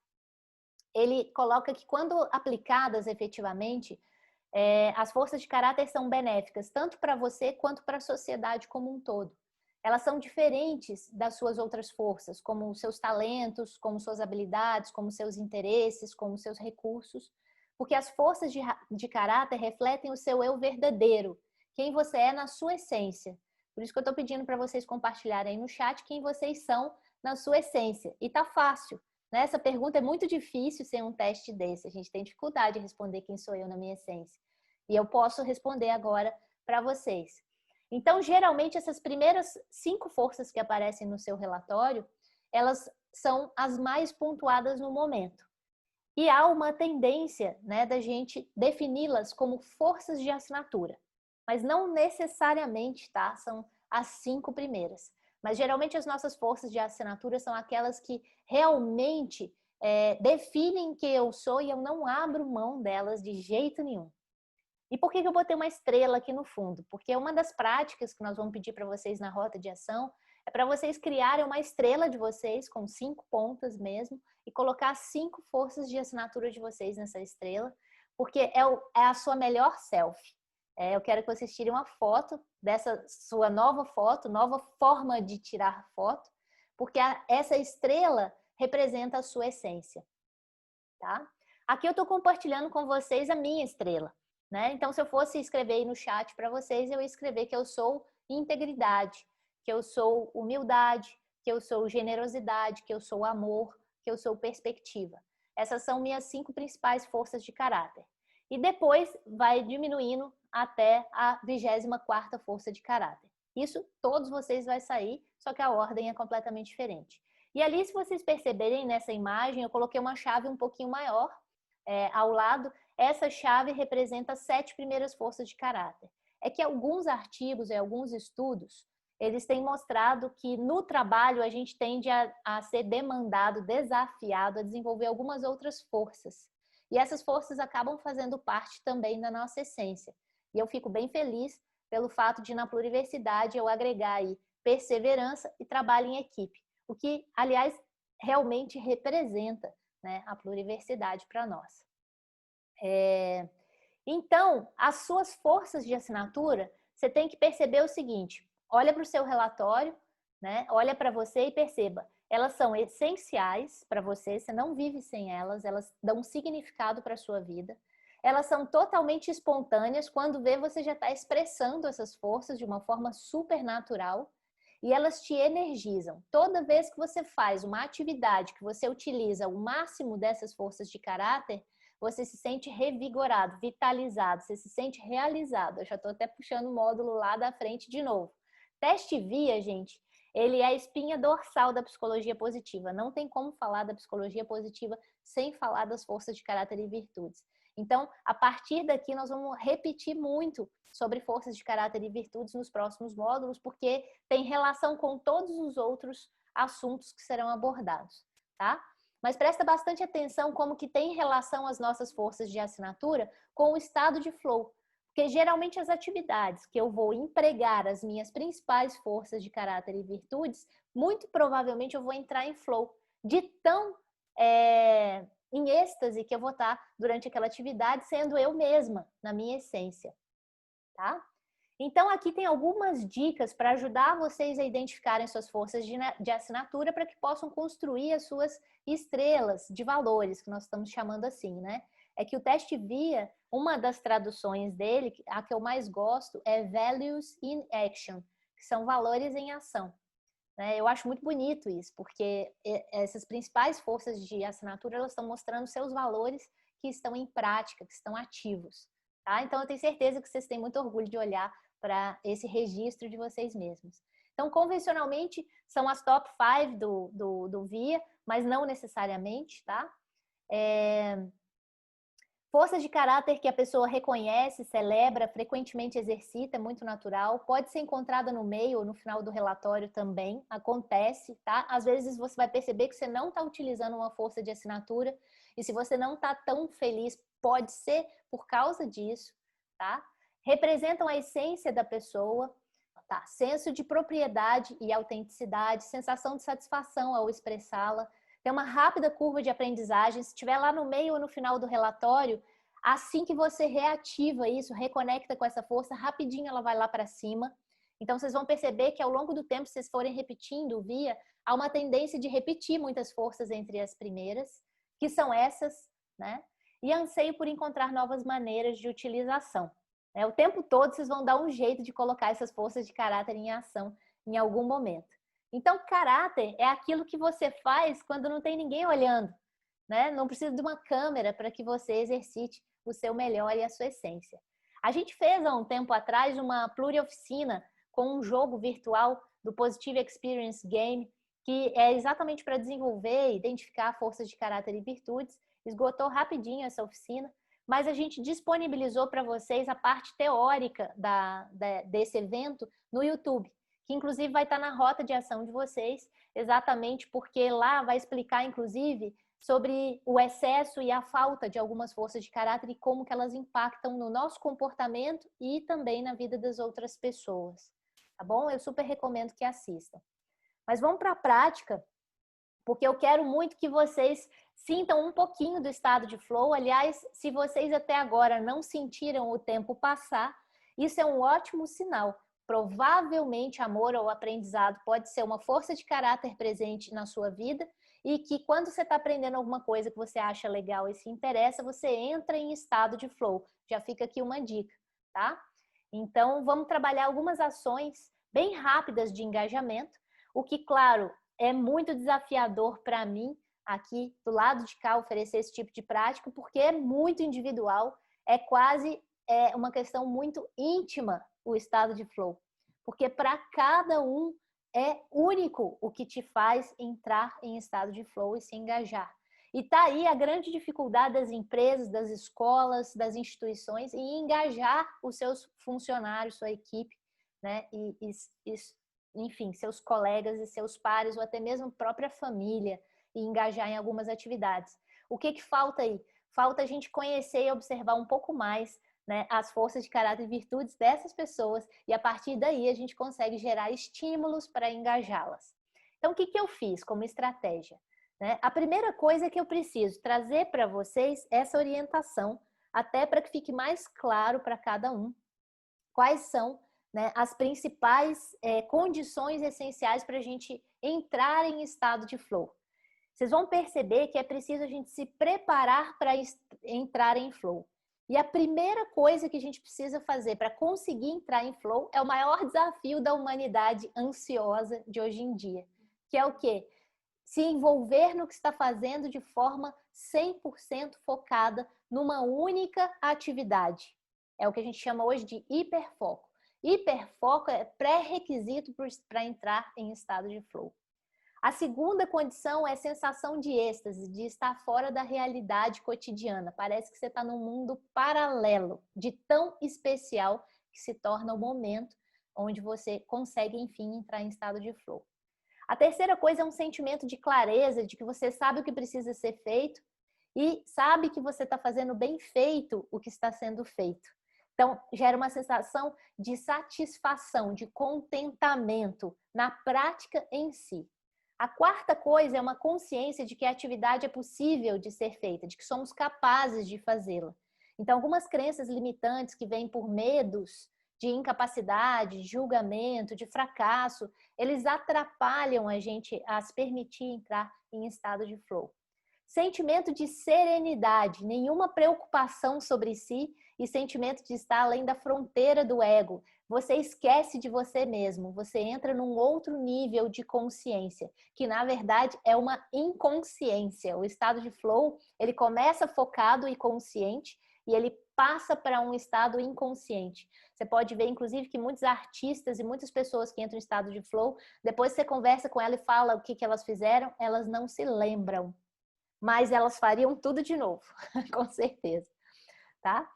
Speaker 1: ele coloca que quando aplicadas efetivamente, as forças de caráter são benéficas tanto para você quanto para a sociedade como um todo. Elas são diferentes das suas outras forças, como seus talentos, como suas habilidades, como seus interesses, como seus recursos, porque as forças de caráter refletem o seu eu verdadeiro, quem você é na sua essência. Por isso que eu estou pedindo para vocês compartilharem aí no chat quem vocês são na sua essência. E tá fácil, né? Essa pergunta é muito difícil ser um teste desse. A gente tem dificuldade de responder quem sou eu na minha essência. E eu posso responder agora para vocês. Então, geralmente, essas primeiras 5 forças que aparecem no seu relatório, elas são as mais pontuadas no momento. E há uma tendência, né, da gente defini-las como forças de assinatura. Mas não necessariamente, tá? São as 5 primeiras. Mas geralmente as nossas forças de assinatura são aquelas que realmente definem quem eu sou e eu não abro mão delas de jeito nenhum. E por que eu botei uma estrela aqui no fundo? Porque uma das práticas que nós vamos pedir para vocês na rota de ação é para vocês criarem uma estrela de vocês com 5 pontas mesmo e colocar 5 forças de assinatura de vocês nessa estrela, porque é a sua melhor self. Eu quero que vocês tirem uma foto dessa sua nova foto, nova forma de tirar foto, porque essa estrela representa a sua essência, tá? Aqui eu estou compartilhando com vocês a minha estrela, né? Então, se eu fosse escrever aí no chat para vocês, eu ia escrever que eu sou integridade, que eu sou humildade, que eu sou generosidade, que eu sou amor, que eu sou perspectiva. Essas são minhas 5 principais forças de caráter. E depois vai diminuindo até a 24ª força de caráter. Isso todos vocês vai sair, só que a ordem é completamente diferente. E ali, se vocês perceberem nessa imagem, eu coloquei uma chave um pouquinho maior ao lado. Essa chave representa as 7 primeiras forças de caráter. É que alguns artigos e alguns estudos, eles têm mostrado que no trabalho a gente tende a ser demandado, desafiado a desenvolver algumas outras forças. E essas forças acabam fazendo parte também da nossa essência. E eu fico bem feliz pelo fato de, na pluriversidade, eu agregar aí perseverança e trabalho em equipe. O que, aliás, realmente representa, né, a pluriversidade para nós. Então, as suas forças de assinatura, você tem que perceber o seguinte: olha para o seu relatório, né? Olha para você e perceba, elas são essenciais para você, você não vive sem elas, elas dão um significado para a sua vida. Elas são totalmente espontâneas, quando vê você já está expressando essas forças de uma forma super natural. E elas te energizam. Toda vez que você faz uma atividade que você utiliza o máximo dessas forças de caráter, você se sente revigorado, vitalizado, você se sente realizado. Eu já estou até puxando o módulo lá da frente de novo. Teste VIA, gente, ele é a espinha dorsal da psicologia positiva. Não tem como falar da psicologia positiva sem falar das forças de caráter e virtudes. Então, a partir daqui, nós vamos repetir muito sobre forças de caráter e virtudes nos próximos módulos, porque tem relação com todos os outros assuntos que serão abordados, tá? Mas presta bastante atenção como que tem relação as nossas forças de assinatura com o estado de flow. Porque geralmente as atividades que eu vou empregar as minhas principais forças de caráter e virtudes, muito provavelmente eu vou entrar em flow. De tão em êxtase que eu vou estar durante aquela atividade sendo eu mesma, na minha essência. Tá? Então, aqui tem algumas dicas para ajudar vocês a identificarem suas forças de assinatura para que possam construir as suas estrelas de valores, que nós estamos chamando assim, né? É que o teste VIA, uma das traduções dele, a que eu mais gosto, é Values in Action, que são valores em ação. Eu acho muito bonito isso, porque essas principais forças de assinatura, elas estão mostrando seus valores que estão em prática, que estão ativos. tá? Então, eu tenho certeza que vocês têm muito orgulho de olhar para esse registro de vocês mesmos. Então, convencionalmente, são as top 5 do VIA, mas não necessariamente, tá? Forças de caráter que a pessoa reconhece, celebra, frequentemente exercita, é muito natural. Pode ser encontrada no meio ou no final do relatório também, acontece, tá? Às vezes você vai perceber que você não está utilizando uma força de assinatura e se você não está tão feliz, pode ser por causa disso, tá? Representam a essência da pessoa, tá? Senso de propriedade e autenticidade, sensação de satisfação ao expressá-la. Tem uma rápida curva de aprendizagem. Se estiver lá no meio ou no final do relatório, assim que você reativa isso, reconecta com essa força, rapidinho ela vai lá para cima. Então, vocês vão perceber que ao longo do tempo, se vocês forem repetindo o VIA, há uma tendência de repetir muitas forças entre as primeiras, que são essas, né? E anseio por encontrar novas maneiras de utilização. O tempo todo, vocês vão dar um jeito de colocar essas forças de caráter em ação em algum momento. Então, caráter é aquilo que você faz quando não tem ninguém olhando, né? Não precisa de uma câmera para que você exercite o seu melhor e a sua essência. A gente fez há um tempo atrás uma plurioficina com um jogo virtual do Positive Experience Game, que é exatamente para desenvolver e identificar forças de caráter e virtudes. Esgotou rapidinho essa oficina, mas a gente disponibilizou para vocês a parte teórica desse evento no YouTube, que inclusive vai estar na rota de ação de vocês, exatamente porque lá vai explicar, inclusive, sobre o excesso e a falta de algumas forças de caráter e como que elas impactam no nosso comportamento e também na vida das outras pessoas, tá bom? Eu super recomendo que assistam. Mas vamos para a prática, porque eu quero muito que vocês sintam um pouquinho do estado de flow. Aliás, se vocês até agora não sentiram o tempo passar, isso é um ótimo sinal. Provavelmente, amor ou aprendizado pode ser uma força de caráter presente na sua vida e que quando você está aprendendo alguma coisa que você acha legal e se interessa, você entra em estado de flow. Já fica aqui uma dica, tá? Então, vamos trabalhar algumas ações bem rápidas de engajamento, o que, claro, é muito desafiador para mim aqui do lado de cá oferecer esse tipo de prática, porque é muito individual, é quase uma questão muito íntima o estado de flow, porque para cada um é único o que te faz entrar em estado de flow e se engajar. E tá aí a grande dificuldade das empresas, das escolas, das instituições em engajar os seus funcionários, sua equipe, né? Enfim, seus colegas e seus pares, ou até mesmo própria família, e engajar em algumas atividades. O que falta aí? Falta a gente conhecer e observar um pouco mais, né, as forças de caráter e virtudes dessas pessoas, e a partir daí a gente consegue gerar estímulos para engajá-las. Então, o que eu fiz como estratégia? Né? A primeira coisa que eu preciso trazer para vocês essa orientação, até para que fique mais claro para cada um quais são, né, as principais condições essenciais para a gente entrar em estado de flow. Vocês vão perceber que é preciso a gente se preparar para entrar em flow. E a primeira coisa que a gente precisa fazer para conseguir entrar em flow é o maior desafio da humanidade ansiosa de hoje em dia, que é o quê? Se envolver no que está fazendo de forma 100% focada numa única atividade. É o que a gente chama hoje de hiperfoco. Hiperfoco é pré-requisito para entrar em estado de flow. A segunda condição é sensação de êxtase, de estar fora da realidade cotidiana. Parece que você está num mundo paralelo, de tão especial que se torna o momento onde você consegue, enfim, entrar em estado de flow. A terceira coisa é um sentimento de clareza, de que você sabe o que precisa ser feito e sabe que você está fazendo bem feito o que está sendo feito. Então, gera uma sensação de satisfação, de contentamento na prática em si. A quarta coisa é uma consciência de que a atividade é possível de ser feita, de que somos capazes de fazê-la. Então, algumas crenças limitantes que vêm por medos de incapacidade, de julgamento, de fracasso, eles atrapalham a gente a se permitir entrar em estado de flow. Sentimento de serenidade, nenhuma preocupação sobre si e sentimento de estar além da fronteira do ego. Você esquece de você mesmo, você entra num outro nível de consciência, que na verdade é uma inconsciência. O estado de flow, ele começa focado e consciente e ele passa para um estado inconsciente. Você pode ver, inclusive, que muitos artistas e muitas pessoas que entram em estado de flow, depois você conversa com ela e fala o que elas fizeram, elas não se lembram, mas elas fariam tudo de novo, com certeza, tá?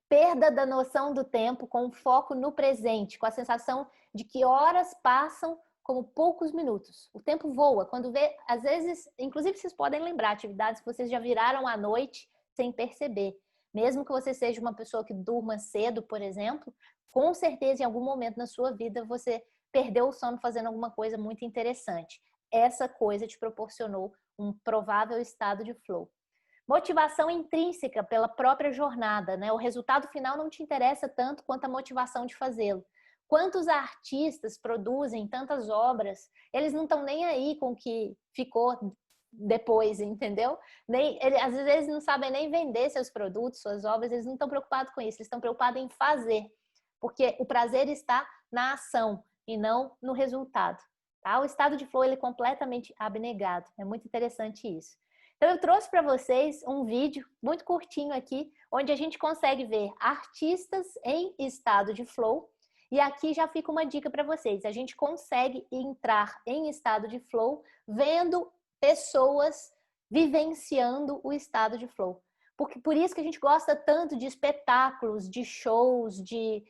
Speaker 1: Perda da noção do tempo com foco no presente, com a sensação de que horas passam como poucos minutos. O tempo voa. Quando vê, às vezes, inclusive vocês podem lembrar atividades que vocês já viraram à noite sem perceber. Mesmo que você seja uma pessoa que durma cedo, por exemplo, com certeza em algum momento na sua vida você perdeu o sono fazendo alguma coisa muito interessante. Essa coisa te proporcionou um provável estado de flow. Motivação intrínseca pela própria jornada, né? O resultado final não te interessa tanto quanto a motivação de fazê-lo. Quantos artistas produzem tantas obras, eles não estão nem aí com o que ficou depois, entendeu? Às vezes eles não sabem nem vender seus produtos, suas obras, eles não estão preocupados com isso, eles estão preocupados em fazer, porque o prazer está na ação e não no resultado. Tá? O estado de flow ele é completamente abnegado, é muito interessante isso. Então eu trouxe para vocês um vídeo muito curtinho aqui, onde a gente consegue ver artistas em estado de flow. E aqui já fica uma dica para vocês. A gente consegue entrar em estado de flow vendo pessoas vivenciando o estado de flow. Por isso que a gente gosta tanto de espetáculos, de shows, de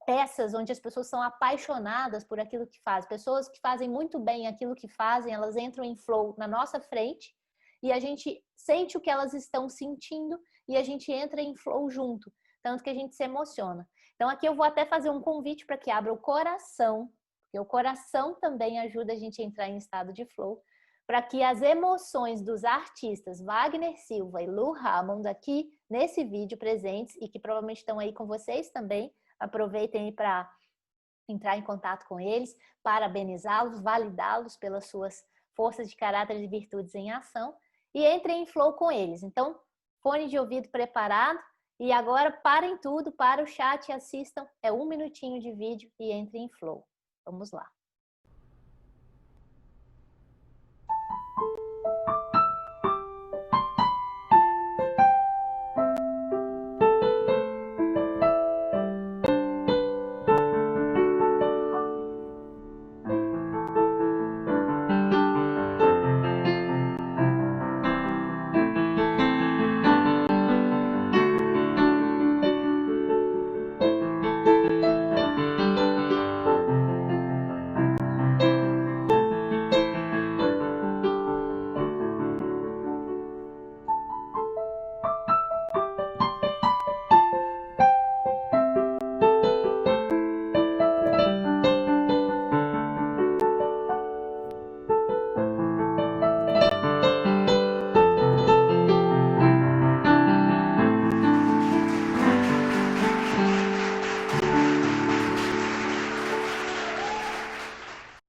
Speaker 1: peças onde as pessoas são apaixonadas por aquilo que fazem. Pessoas que fazem muito bem aquilo que fazem, elas entram em flow na nossa frente e a gente sente o que elas estão sentindo e a gente entra em flow junto, tanto que a gente se emociona. Então aqui eu vou até fazer um convite para que abra o coração, porque o coração também ajuda a gente a entrar em estado de flow, para que as emoções dos artistas Wagner Silva e Lu Hammond aqui nesse vídeo presentes e que provavelmente estão aí com vocês também, aproveitem para entrar em contato com eles, parabenizá-los, validá-los pelas suas forças de caráter e virtudes em ação e entrem em flow com eles. Então, fone de ouvido preparado e agora parem tudo, para o chat e assistam. É 1 minutinho de vídeo e entrem em flow. Vamos lá.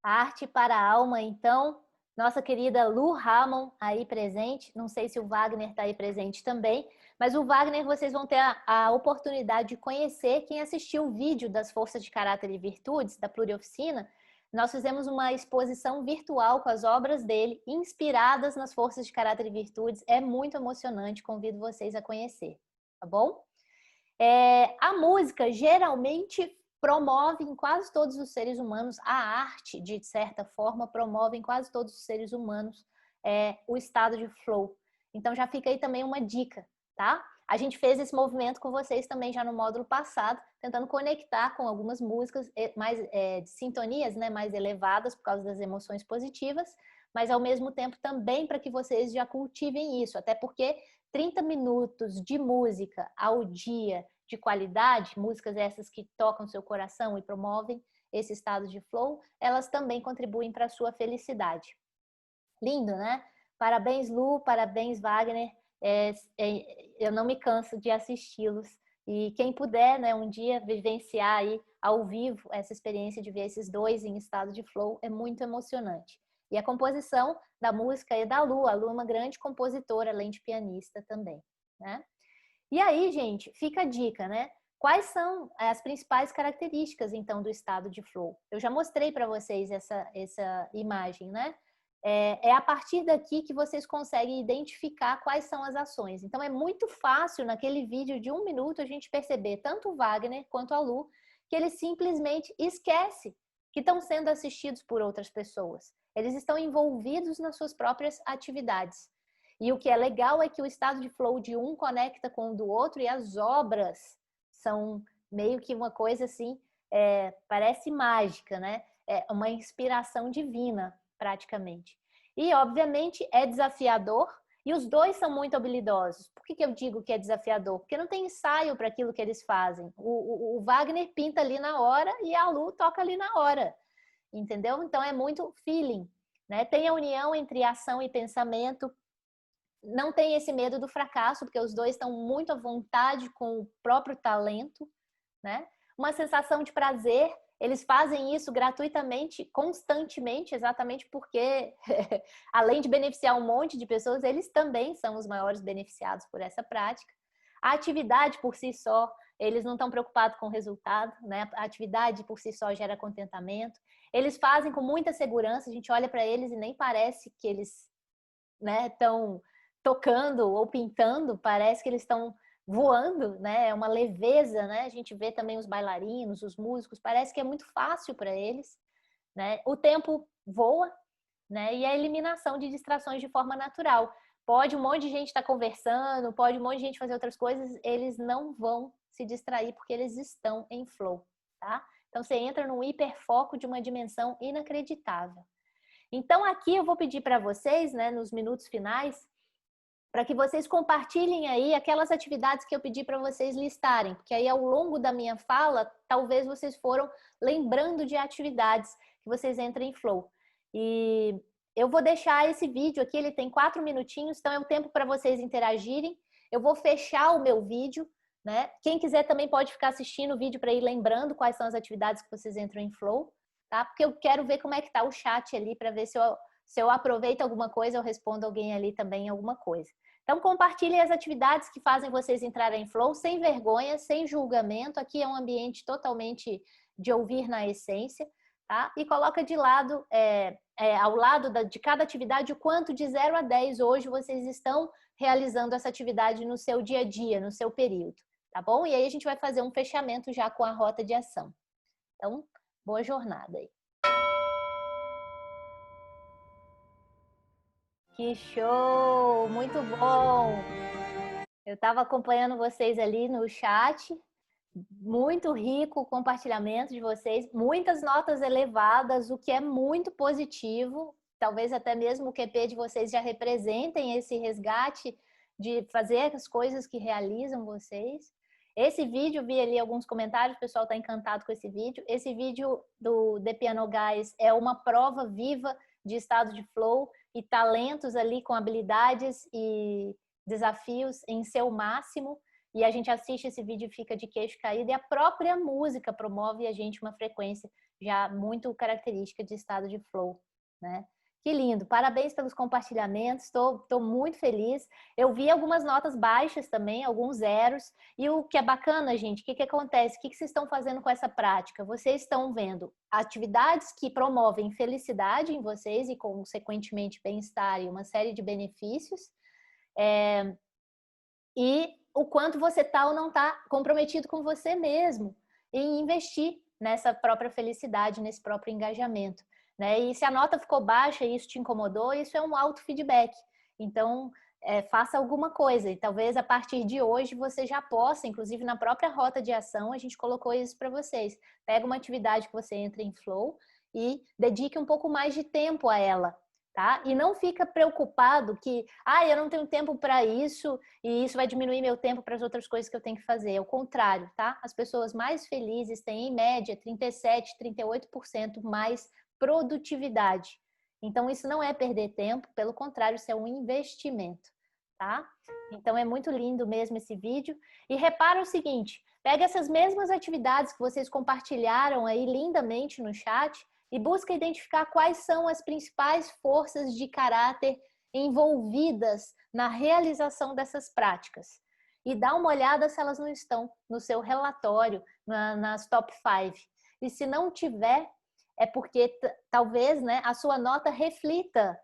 Speaker 1: Arte para a alma, então, nossa querida Lu Hammond aí presente, não sei se o Wagner está aí presente também, mas o Wagner vocês vão ter a oportunidade de conhecer quem assistiu o vídeo das Forças de Caráter e Virtudes, da Plurioficina. Nós fizemos uma exposição virtual com as obras dele, inspiradas nas Forças de Caráter e Virtudes, é muito emocionante, convido vocês a conhecer, tá bom? A música geralmente promove em quase todos os seres humanos, a arte, de certa forma, promove em quase todos os seres humanos o estado de flow. Então já fica aí também uma dica, tá? A gente fez esse movimento com vocês também já no módulo passado, tentando conectar com algumas músicas mais de sintonias, né, mais elevadas por causa das emoções positivas, mas ao mesmo tempo também para que vocês já cultivem isso, até porque 30 minutos de música ao dia de qualidade, músicas essas que tocam seu coração e promovem esse estado de flow, elas também contribuem para a sua felicidade. Lindo, né? Parabéns, Lu, parabéns, Wagner. Eu não me canso de assisti-los. E quem puder, né, um dia vivenciar aí ao vivo essa experiência de ver esses dois em estado de flow é muito emocionante. E a composição da música é da Lu. A Lu é uma grande compositora, além de pianista também, né? E aí, gente, fica a dica, né? Quais são as principais características, então, do estado de flow? Eu já mostrei para vocês essa imagem, né? é a partir daqui que vocês conseguem identificar quais são as ações. Então, é muito fácil, naquele vídeo de 1 minuto, a gente perceber, tanto o Wagner quanto a Lu, que eles simplesmente esquecem que estão sendo assistidos por outras pessoas. Eles estão envolvidos nas suas próprias atividades. E o que é legal é que o estado de flow de um conecta com o do outro, e as obras são meio que uma coisa assim, parece mágica, né? É uma inspiração divina, praticamente. E, obviamente, é desafiador, e os dois são muito habilidosos. Por que eu digo que é desafiador? Porque não tem ensaio para aquilo que eles fazem. O Wagner pinta ali na hora e a Lu toca ali na hora, entendeu? Então, é muito feeling, né? Tem a união entre ação e pensamento, não tem esse medo do fracasso, porque os dois estão muito à vontade com o próprio talento, né? Uma sensação de prazer, eles fazem isso gratuitamente, constantemente, exatamente porque, além de beneficiar um monte de pessoas, eles também são os maiores beneficiados por essa prática. A atividade por si só, eles não estão preocupados com o resultado, né? A atividade por si só gera contentamento. Eles fazem com muita segurança, a gente olha para eles e nem parece que eles, né, estão tocando ou pintando, parece que eles estão voando, né? É uma leveza, né? A gente vê também os bailarinos, os músicos, parece que é muito fácil para eles, né? O tempo voa, né? E a eliminação de distrações de forma natural. Pode um monte de gente estar conversando, pode um monte de gente fazer outras coisas, eles não vão se distrair porque eles estão em flow, tá? Então você entra num hiperfoco de uma dimensão inacreditável. Então aqui eu vou pedir para vocês, né, nos minutos finais, para que vocês compartilhem aí aquelas atividades que eu pedi para vocês listarem, porque aí ao longo da minha fala, talvez vocês foram lembrando de atividades que vocês entrem em flow. E eu vou deixar esse vídeo aqui, ele tem 4 minutinhos, então é o tempo para vocês interagirem. Eu vou fechar o meu vídeo, né? Quem quiser também pode ficar assistindo o vídeo para ir lembrando quais são as atividades que vocês entram em flow, tá? Porque eu quero ver como é que tá o chat ali para ver se eu aproveito alguma coisa, eu respondo alguém ali também alguma coisa. Então, compartilhem as atividades que fazem vocês entrarem em flow, sem vergonha, sem julgamento. Aqui é um ambiente totalmente de ouvir na essência, tá? E coloca de lado, ao lado de cada atividade, o quanto de 0 a 10 hoje vocês estão realizando essa atividade no seu dia a dia, no seu período, tá bom? E aí a gente vai fazer um fechamento já com a rota de ação. Então, boa jornada aí. Que show! Muito bom! Eu estava acompanhando vocês ali no chat, muito rico o compartilhamento de vocês, muitas notas elevadas, o que é muito positivo. Talvez até mesmo o QP de vocês já representem esse resgate de fazer as coisas que realizam vocês. Esse vídeo, vi ali alguns comentários, o pessoal está encantado com esse vídeo. Esse vídeo do The Piano Guys é uma prova viva de estado de flow e talentos ali com habilidades e desafios em seu máximo, e a gente assiste esse vídeo e fica de queixo caído, e a própria música promove a gente uma frequência já muito característica de estado de flow, né? Que lindo, parabéns pelos compartilhamentos, estou muito feliz. Eu vi algumas notas baixas também, alguns zeros, e o que é bacana, gente, o que acontece? O que vocês estão fazendo com essa prática? Vocês estão vendo atividades que promovem felicidade em vocês e, consequentemente, bem-estar e uma série de benefícios, e o quanto você está ou não está comprometido com você mesmo em investir nessa própria felicidade, nesse próprio engajamento, né? E se a nota ficou baixa e isso te incomodou, isso é um auto-feedback. Então, faça alguma coisa e talvez a partir de hoje você já possa, inclusive na própria rota de ação, a gente colocou isso para vocês. Pega uma atividade que você entra em flow e dedique um pouco mais de tempo a ela. Tá? E não fica preocupado que, eu não tenho tempo para isso e isso vai diminuir meu tempo para as outras coisas que eu tenho que fazer. É o contrário, tá? As pessoas mais felizes têm, em média, 37%, 38% mais produtividade. Então, isso não é perder tempo, pelo contrário, isso é um investimento, tá? Então, é muito lindo mesmo esse vídeo. E repara o seguinte, pega essas mesmas atividades que vocês compartilharam aí lindamente no chat e busca identificar quais são as principais forças de caráter envolvidas na realização dessas práticas. E dá uma olhada se elas não estão no seu relatório, nas top 5. E se não tiver, é porque talvez, né, a sua nota reflita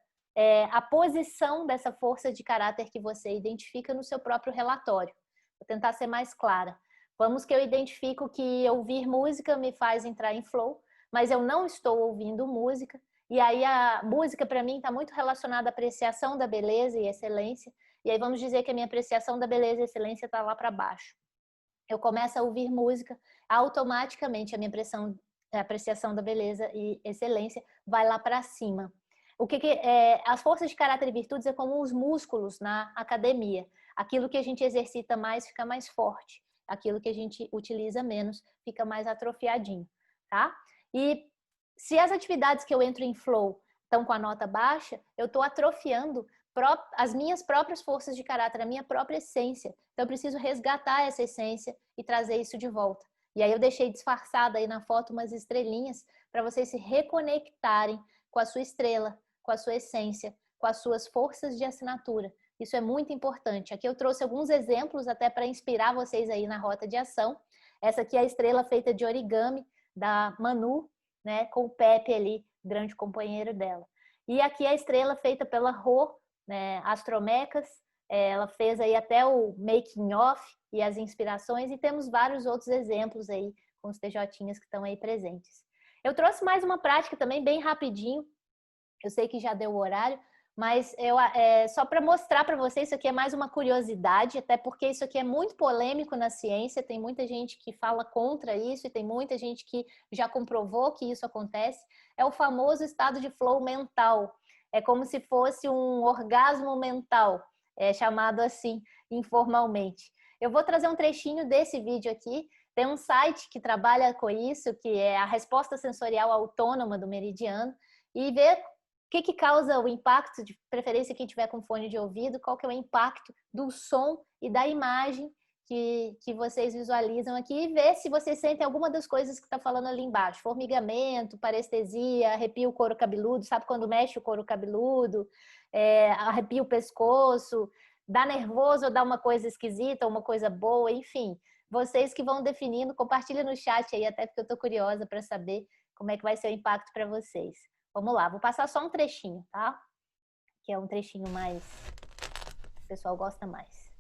Speaker 1: a posição dessa força de caráter que você identifica no seu próprio relatório. Vou tentar ser mais clara. Vamos que eu identifico que ouvir música me faz entrar em flow, mas eu não estou ouvindo música, e aí a música para mim está muito relacionada à apreciação da beleza e excelência, e aí vamos dizer que a minha apreciação da beleza e excelência está lá para baixo. Eu começo a ouvir música, automaticamente a minha apreciação da beleza e excelência vai lá para cima. As forças de caráter e virtudes é como os músculos na academia. Aquilo que a gente exercita mais fica mais forte. Aquilo que a gente utiliza menos fica mais atrofiadinho, tá? E se as atividades que eu entro em flow estão com a nota baixa, eu estou atrofiando as minhas próprias forças de caráter, a minha própria essência. Então eu preciso resgatar essa essência e trazer isso de volta. E aí eu deixei disfarçada aí na foto umas estrelinhas para vocês se reconectarem com a sua estrela, com a sua essência, com as suas forças de assinatura. Isso é muito importante. Aqui eu trouxe alguns exemplos até para inspirar vocês aí na rota de ação. Essa aqui é a estrela feita de origami da Manu, né, com o Pepe ali, grande companheiro dela. E aqui é a estrela feita pela Rô, né, Astromecas. Ela fez aí até o making of e as inspirações, e temos vários outros exemplos aí com os TJinhas que estão aí presentes. Eu trouxe mais uma prática também bem rapidinho. Eu sei que já deu o horário, mas só para mostrar para vocês, isso aqui é mais uma curiosidade, até porque isso aqui é muito polêmico na ciência, tem muita gente que fala contra isso e tem muita gente que já comprovou que isso acontece. É o famoso estado de flow mental. É como se fosse um orgasmo mental, chamado assim informalmente. Eu vou trazer um trechinho desse vídeo aqui. Tem um site que trabalha com isso, que é a resposta sensorial autônoma do meridiano, e ver o que causa o impacto, de preferência quem tiver com fone de ouvido, qual que é o impacto do som e da imagem que vocês visualizam aqui, e ver se vocês sentem alguma das coisas que está falando ali embaixo. Formigamento, parestesia, arrepio o couro cabeludo, sabe quando mexe o couro cabeludo, arrepia o pescoço, dá nervoso ou dá uma coisa esquisita, uma coisa boa, enfim. Vocês que vão definindo, compartilha no chat aí, até porque eu estou curiosa para saber como é que vai ser o impacto para vocês. Vamos lá, vou passar só um trechinho, tá? Que é um trechinho mais... o pessoal gosta mais.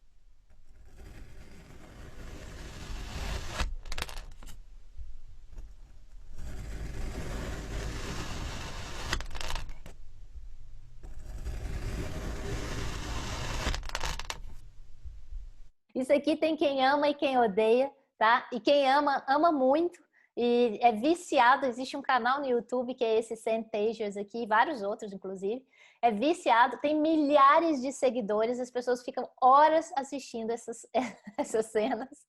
Speaker 1: Isso aqui tem quem ama e quem odeia, tá? E quem ama, ama muito. E é viciado, existe um canal no YouTube que é esse Centagers aqui, vários outros inclusive, é viciado, tem milhares de seguidores, as pessoas ficam horas assistindo essas cenas,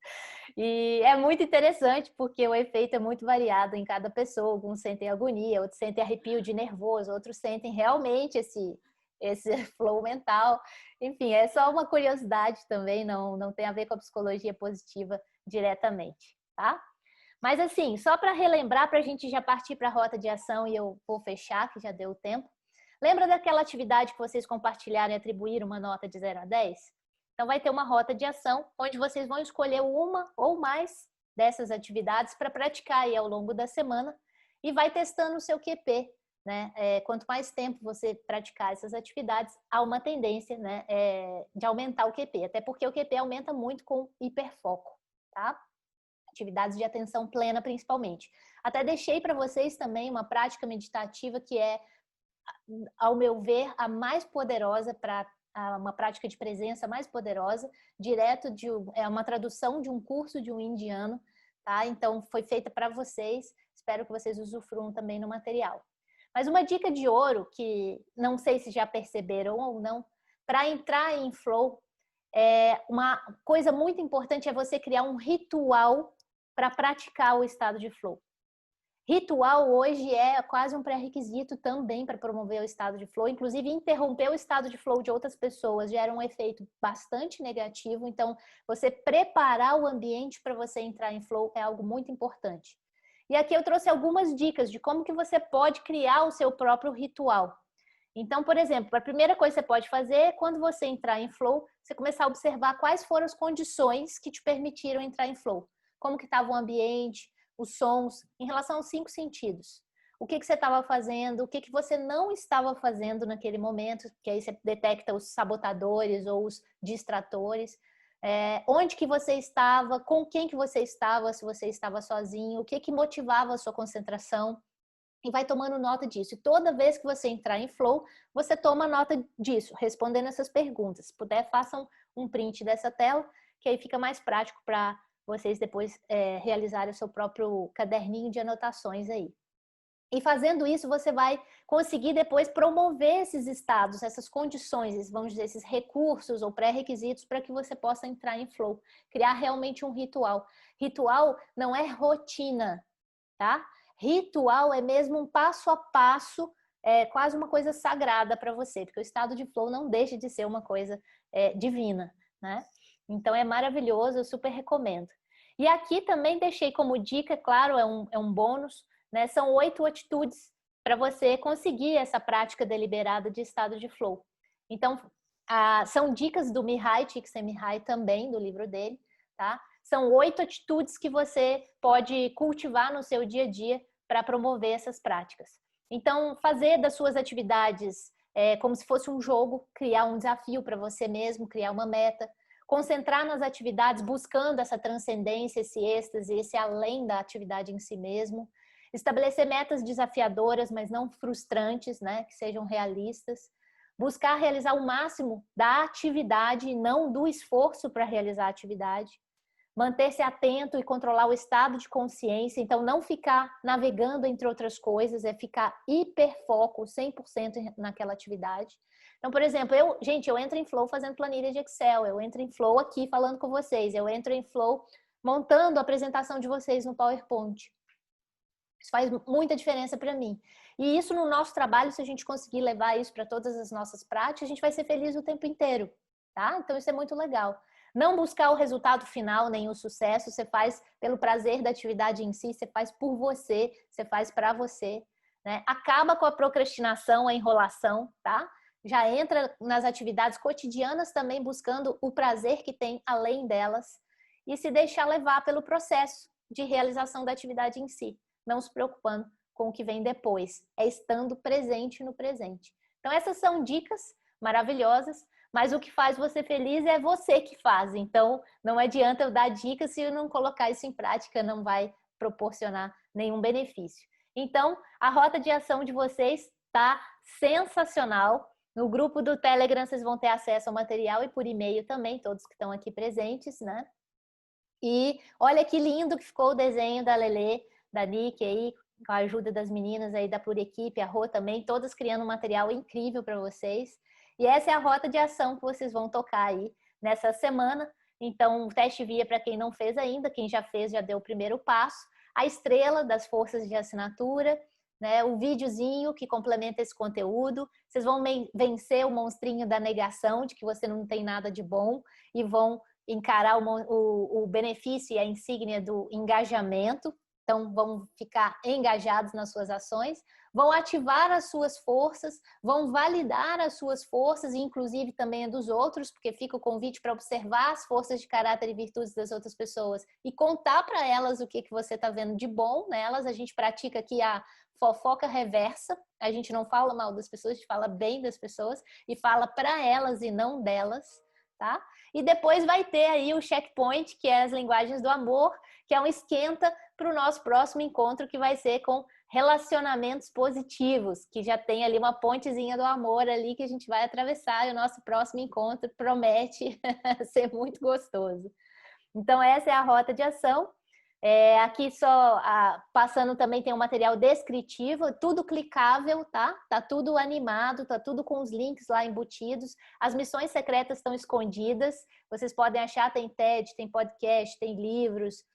Speaker 1: e é muito interessante porque o efeito é muito variado em cada pessoa, alguns sentem agonia, outros sentem arrepio de nervoso, outros sentem realmente esse flow mental, enfim, é só uma curiosidade também, não tem a ver com a psicologia positiva diretamente, tá? Mas assim, só para relembrar, para a gente já partir para a rota de ação e eu vou fechar, que já deu o tempo. Lembra daquela atividade que vocês compartilharam e atribuíram uma nota de 0 a 10? Então vai ter uma rota de ação, onde vocês vão escolher uma ou mais dessas atividades para praticar aí ao longo da semana e vai testando o seu QP, né? Quanto mais tempo você praticar essas atividades, há uma tendência, né, de aumentar o QP, até porque o QP aumenta muito com hiperfoco, tá? Atividades de atenção plena, principalmente. Até deixei para vocês também uma prática meditativa que é, ao meu ver, a mais poderosa para uma prática de presença mais poderosa, direto é uma tradução de um curso de um indiano, tá? Então foi feita para vocês. Espero que vocês usufruam também no material. Mas uma dica de ouro que não sei se já perceberam ou não, para entrar em flow, uma coisa muito importante é você criar um ritual para praticar o estado de flow. Ritual hoje é quase um pré-requisito também para promover o estado de flow. Inclusive, interromper o estado de flow de outras pessoas gera um efeito bastante negativo. Então, você preparar o ambiente para você entrar em flow é algo muito importante. E aqui eu trouxe algumas dicas de como que você pode criar o seu próprio ritual. Então, por exemplo, a primeira coisa que você pode fazer é quando você entrar em flow, você começar a observar quais foram as condições que te permitiram entrar em flow. Como que estava o ambiente, os sons, em relação aos 5 sentidos. o que você estava fazendo, o que você não estava fazendo naquele momento, que aí você detecta os sabotadores ou os distratores. Onde que você estava, com quem que você estava, se você estava sozinho, o que motivava a sua concentração, e vai tomando nota disso. E toda vez que você entrar em flow, você toma nota disso, respondendo essas perguntas. Se puder, façam um print dessa tela, que aí fica mais prático para vocês depois realizarem o seu próprio caderninho de anotações aí. E fazendo isso, você vai conseguir depois promover esses estados, essas condições, vamos dizer, esses recursos ou pré-requisitos para que você possa entrar em flow. Criar realmente um ritual. Ritual não é rotina, tá? Ritual é mesmo um passo a passo, quase uma coisa sagrada para você, porque o estado de flow não deixa de ser uma coisa divina, né? Então é maravilhoso, eu super recomendo. E aqui também deixei como dica, claro, é um bônus, né? São 8 atitudes para você conseguir essa prática deliberada de estado de flow. Então, são dicas do Mihai Csikszentmihalyi também, do livro dele, tá? São 8 atitudes que você pode cultivar no seu dia a dia para promover essas práticas. Então, fazer das suas atividades como se fosse um jogo, criar um desafio para você mesmo, criar uma meta, concentrar nas atividades buscando essa transcendência, esse êxtase, esse além da atividade em si mesmo, estabelecer metas desafiadoras, mas não frustrantes, né, que sejam realistas, buscar realizar o máximo da atividade e não do esforço para realizar a atividade, manter-se atento e controlar o estado de consciência, então não ficar navegando entre outras coisas, é ficar hiperfoco 100% naquela atividade. Então, por exemplo, eu entro em flow fazendo planilha de Excel, eu entro em flow aqui falando com vocês, eu entro em flow montando a apresentação de vocês no PowerPoint. Isso faz muita diferença para mim. E isso no nosso trabalho, se a gente conseguir levar isso para todas as nossas práticas, a gente vai ser feliz o tempo inteiro, tá? Então isso é muito legal. Não buscar o resultado final, nem o sucesso, você faz pelo prazer da atividade em si, você faz por você, você faz para você, né? Acaba com a procrastinação, a enrolação, tá? Já entra nas atividades cotidianas também buscando o prazer que tem além delas e se deixar levar pelo processo de realização da atividade em si, não se preocupando com o que vem depois, estando presente no presente. Então essas são dicas maravilhosas, mas o que faz você feliz é você que faz. Então, não adianta eu dar dicas se eu não colocar isso em prática, não vai proporcionar nenhum benefício. Então, a rota de ação de vocês está sensacional. No grupo do Telegram, vocês vão ter acesso ao material e por e-mail também, todos que estão aqui presentes, né? E olha que lindo que ficou o desenho da Lelê, da Nick aí, com a ajuda das meninas aí da Pluriequipe, a Rô também, todas criando um material incrível para vocês. E essa é a rota de ação que vocês vão tocar aí nessa semana. Então, o teste via para quem não fez ainda, quem já fez já deu o primeiro passo. A estrela das forças de assinatura, né? O videozinho que complementa esse conteúdo. Vocês vão vencer o monstrinho da negação, de que você não tem nada de bom, e vão encarar o benefício e a insígnia do engajamento. Então, vão ficar engajados nas suas ações, vão ativar as suas forças, vão validar as suas forças, e inclusive também a dos outros, porque fica o convite para observar as forças de caráter e virtudes das outras pessoas e contar para elas o que você está vendo de bom nelas. A gente pratica aqui a fofoca reversa, a gente não fala mal das pessoas, a gente fala bem das pessoas e fala para elas e não delas, tá? E depois vai ter aí o checkpoint, que é as linguagens do amor, que é um esquenta para o nosso próximo encontro, que vai ser com relacionamentos positivos, que já tem ali uma pontezinha do amor ali que a gente vai atravessar, e o nosso próximo encontro promete ser muito gostoso. Então essa é a rota de ação. Aqui só passando também tem um material descritivo, tudo clicável, tá? Tá tudo animado, tá tudo com os links lá embutidos. As missões secretas estão escondidas, vocês podem achar, tem TED, tem podcast, tem livros,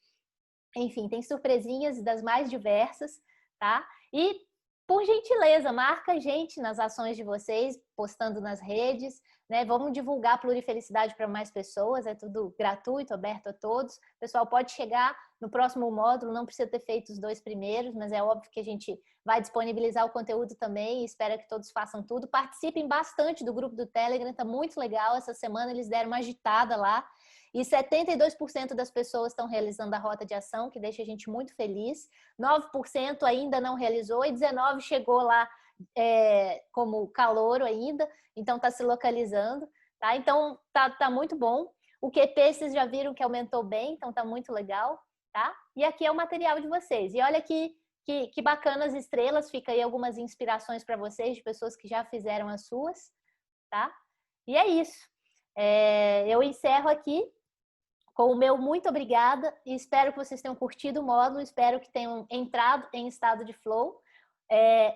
Speaker 1: enfim, tem surpresinhas das mais diversas, tá? E, por gentileza, marca a gente nas ações de vocês, postando nas redes, né? Vamos divulgar a Plurifelicidade para mais pessoas, é tudo gratuito, aberto a todos. O pessoal pode chegar no próximo módulo, não precisa ter feito os 2 primeiros, mas é óbvio que a gente vai disponibilizar o conteúdo também e espera que todos façam tudo. Participem bastante do grupo do Telegram, tá muito legal. Essa semana eles deram uma agitada lá. E 72% das pessoas estão realizando a rota de ação, que deixa a gente muito feliz. 9% ainda não realizou e 19% chegou lá como calouro ainda, então está se localizando. Tá? Então tá muito bom. O QP vocês já viram que aumentou bem, então tá muito legal. Tá? E aqui é o material de vocês. E olha que bacanas estrelas, fica aí algumas inspirações para vocês, de pessoas que já fizeram as suas. Tá? E é isso. Eu encerro aqui com o meu muito obrigada e espero que vocês tenham curtido o módulo, espero que tenham entrado em estado de flow.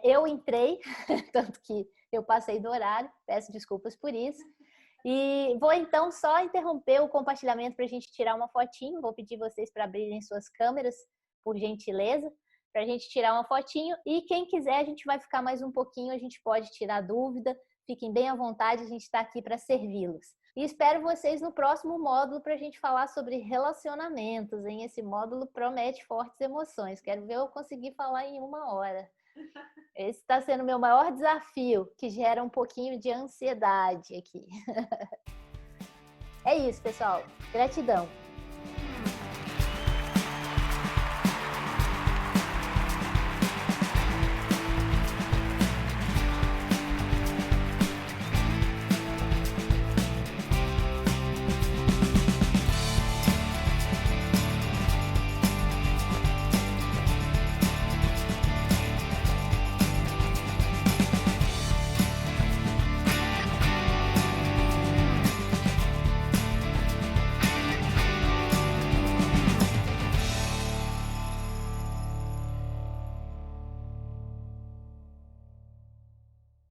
Speaker 1: Eu entrei, tanto que eu passei do horário, peço desculpas por isso. E vou então só interromper o compartilhamento para a gente tirar uma fotinho. Vou pedir vocês para abrirem suas câmeras, por gentileza, para a gente tirar uma fotinho. E quem quiser, a gente vai ficar mais um pouquinho, a gente pode tirar dúvida. Fiquem bem à vontade, a gente está aqui para servi-los. E espero vocês no próximo módulo para a gente falar sobre relacionamentos, hein? Esse módulo promete fortes emoções. Quero ver eu conseguir falar em 1 hora. Esse está sendo o meu maior desafio, que gera um pouquinho de ansiedade aqui. É isso, pessoal. Gratidão.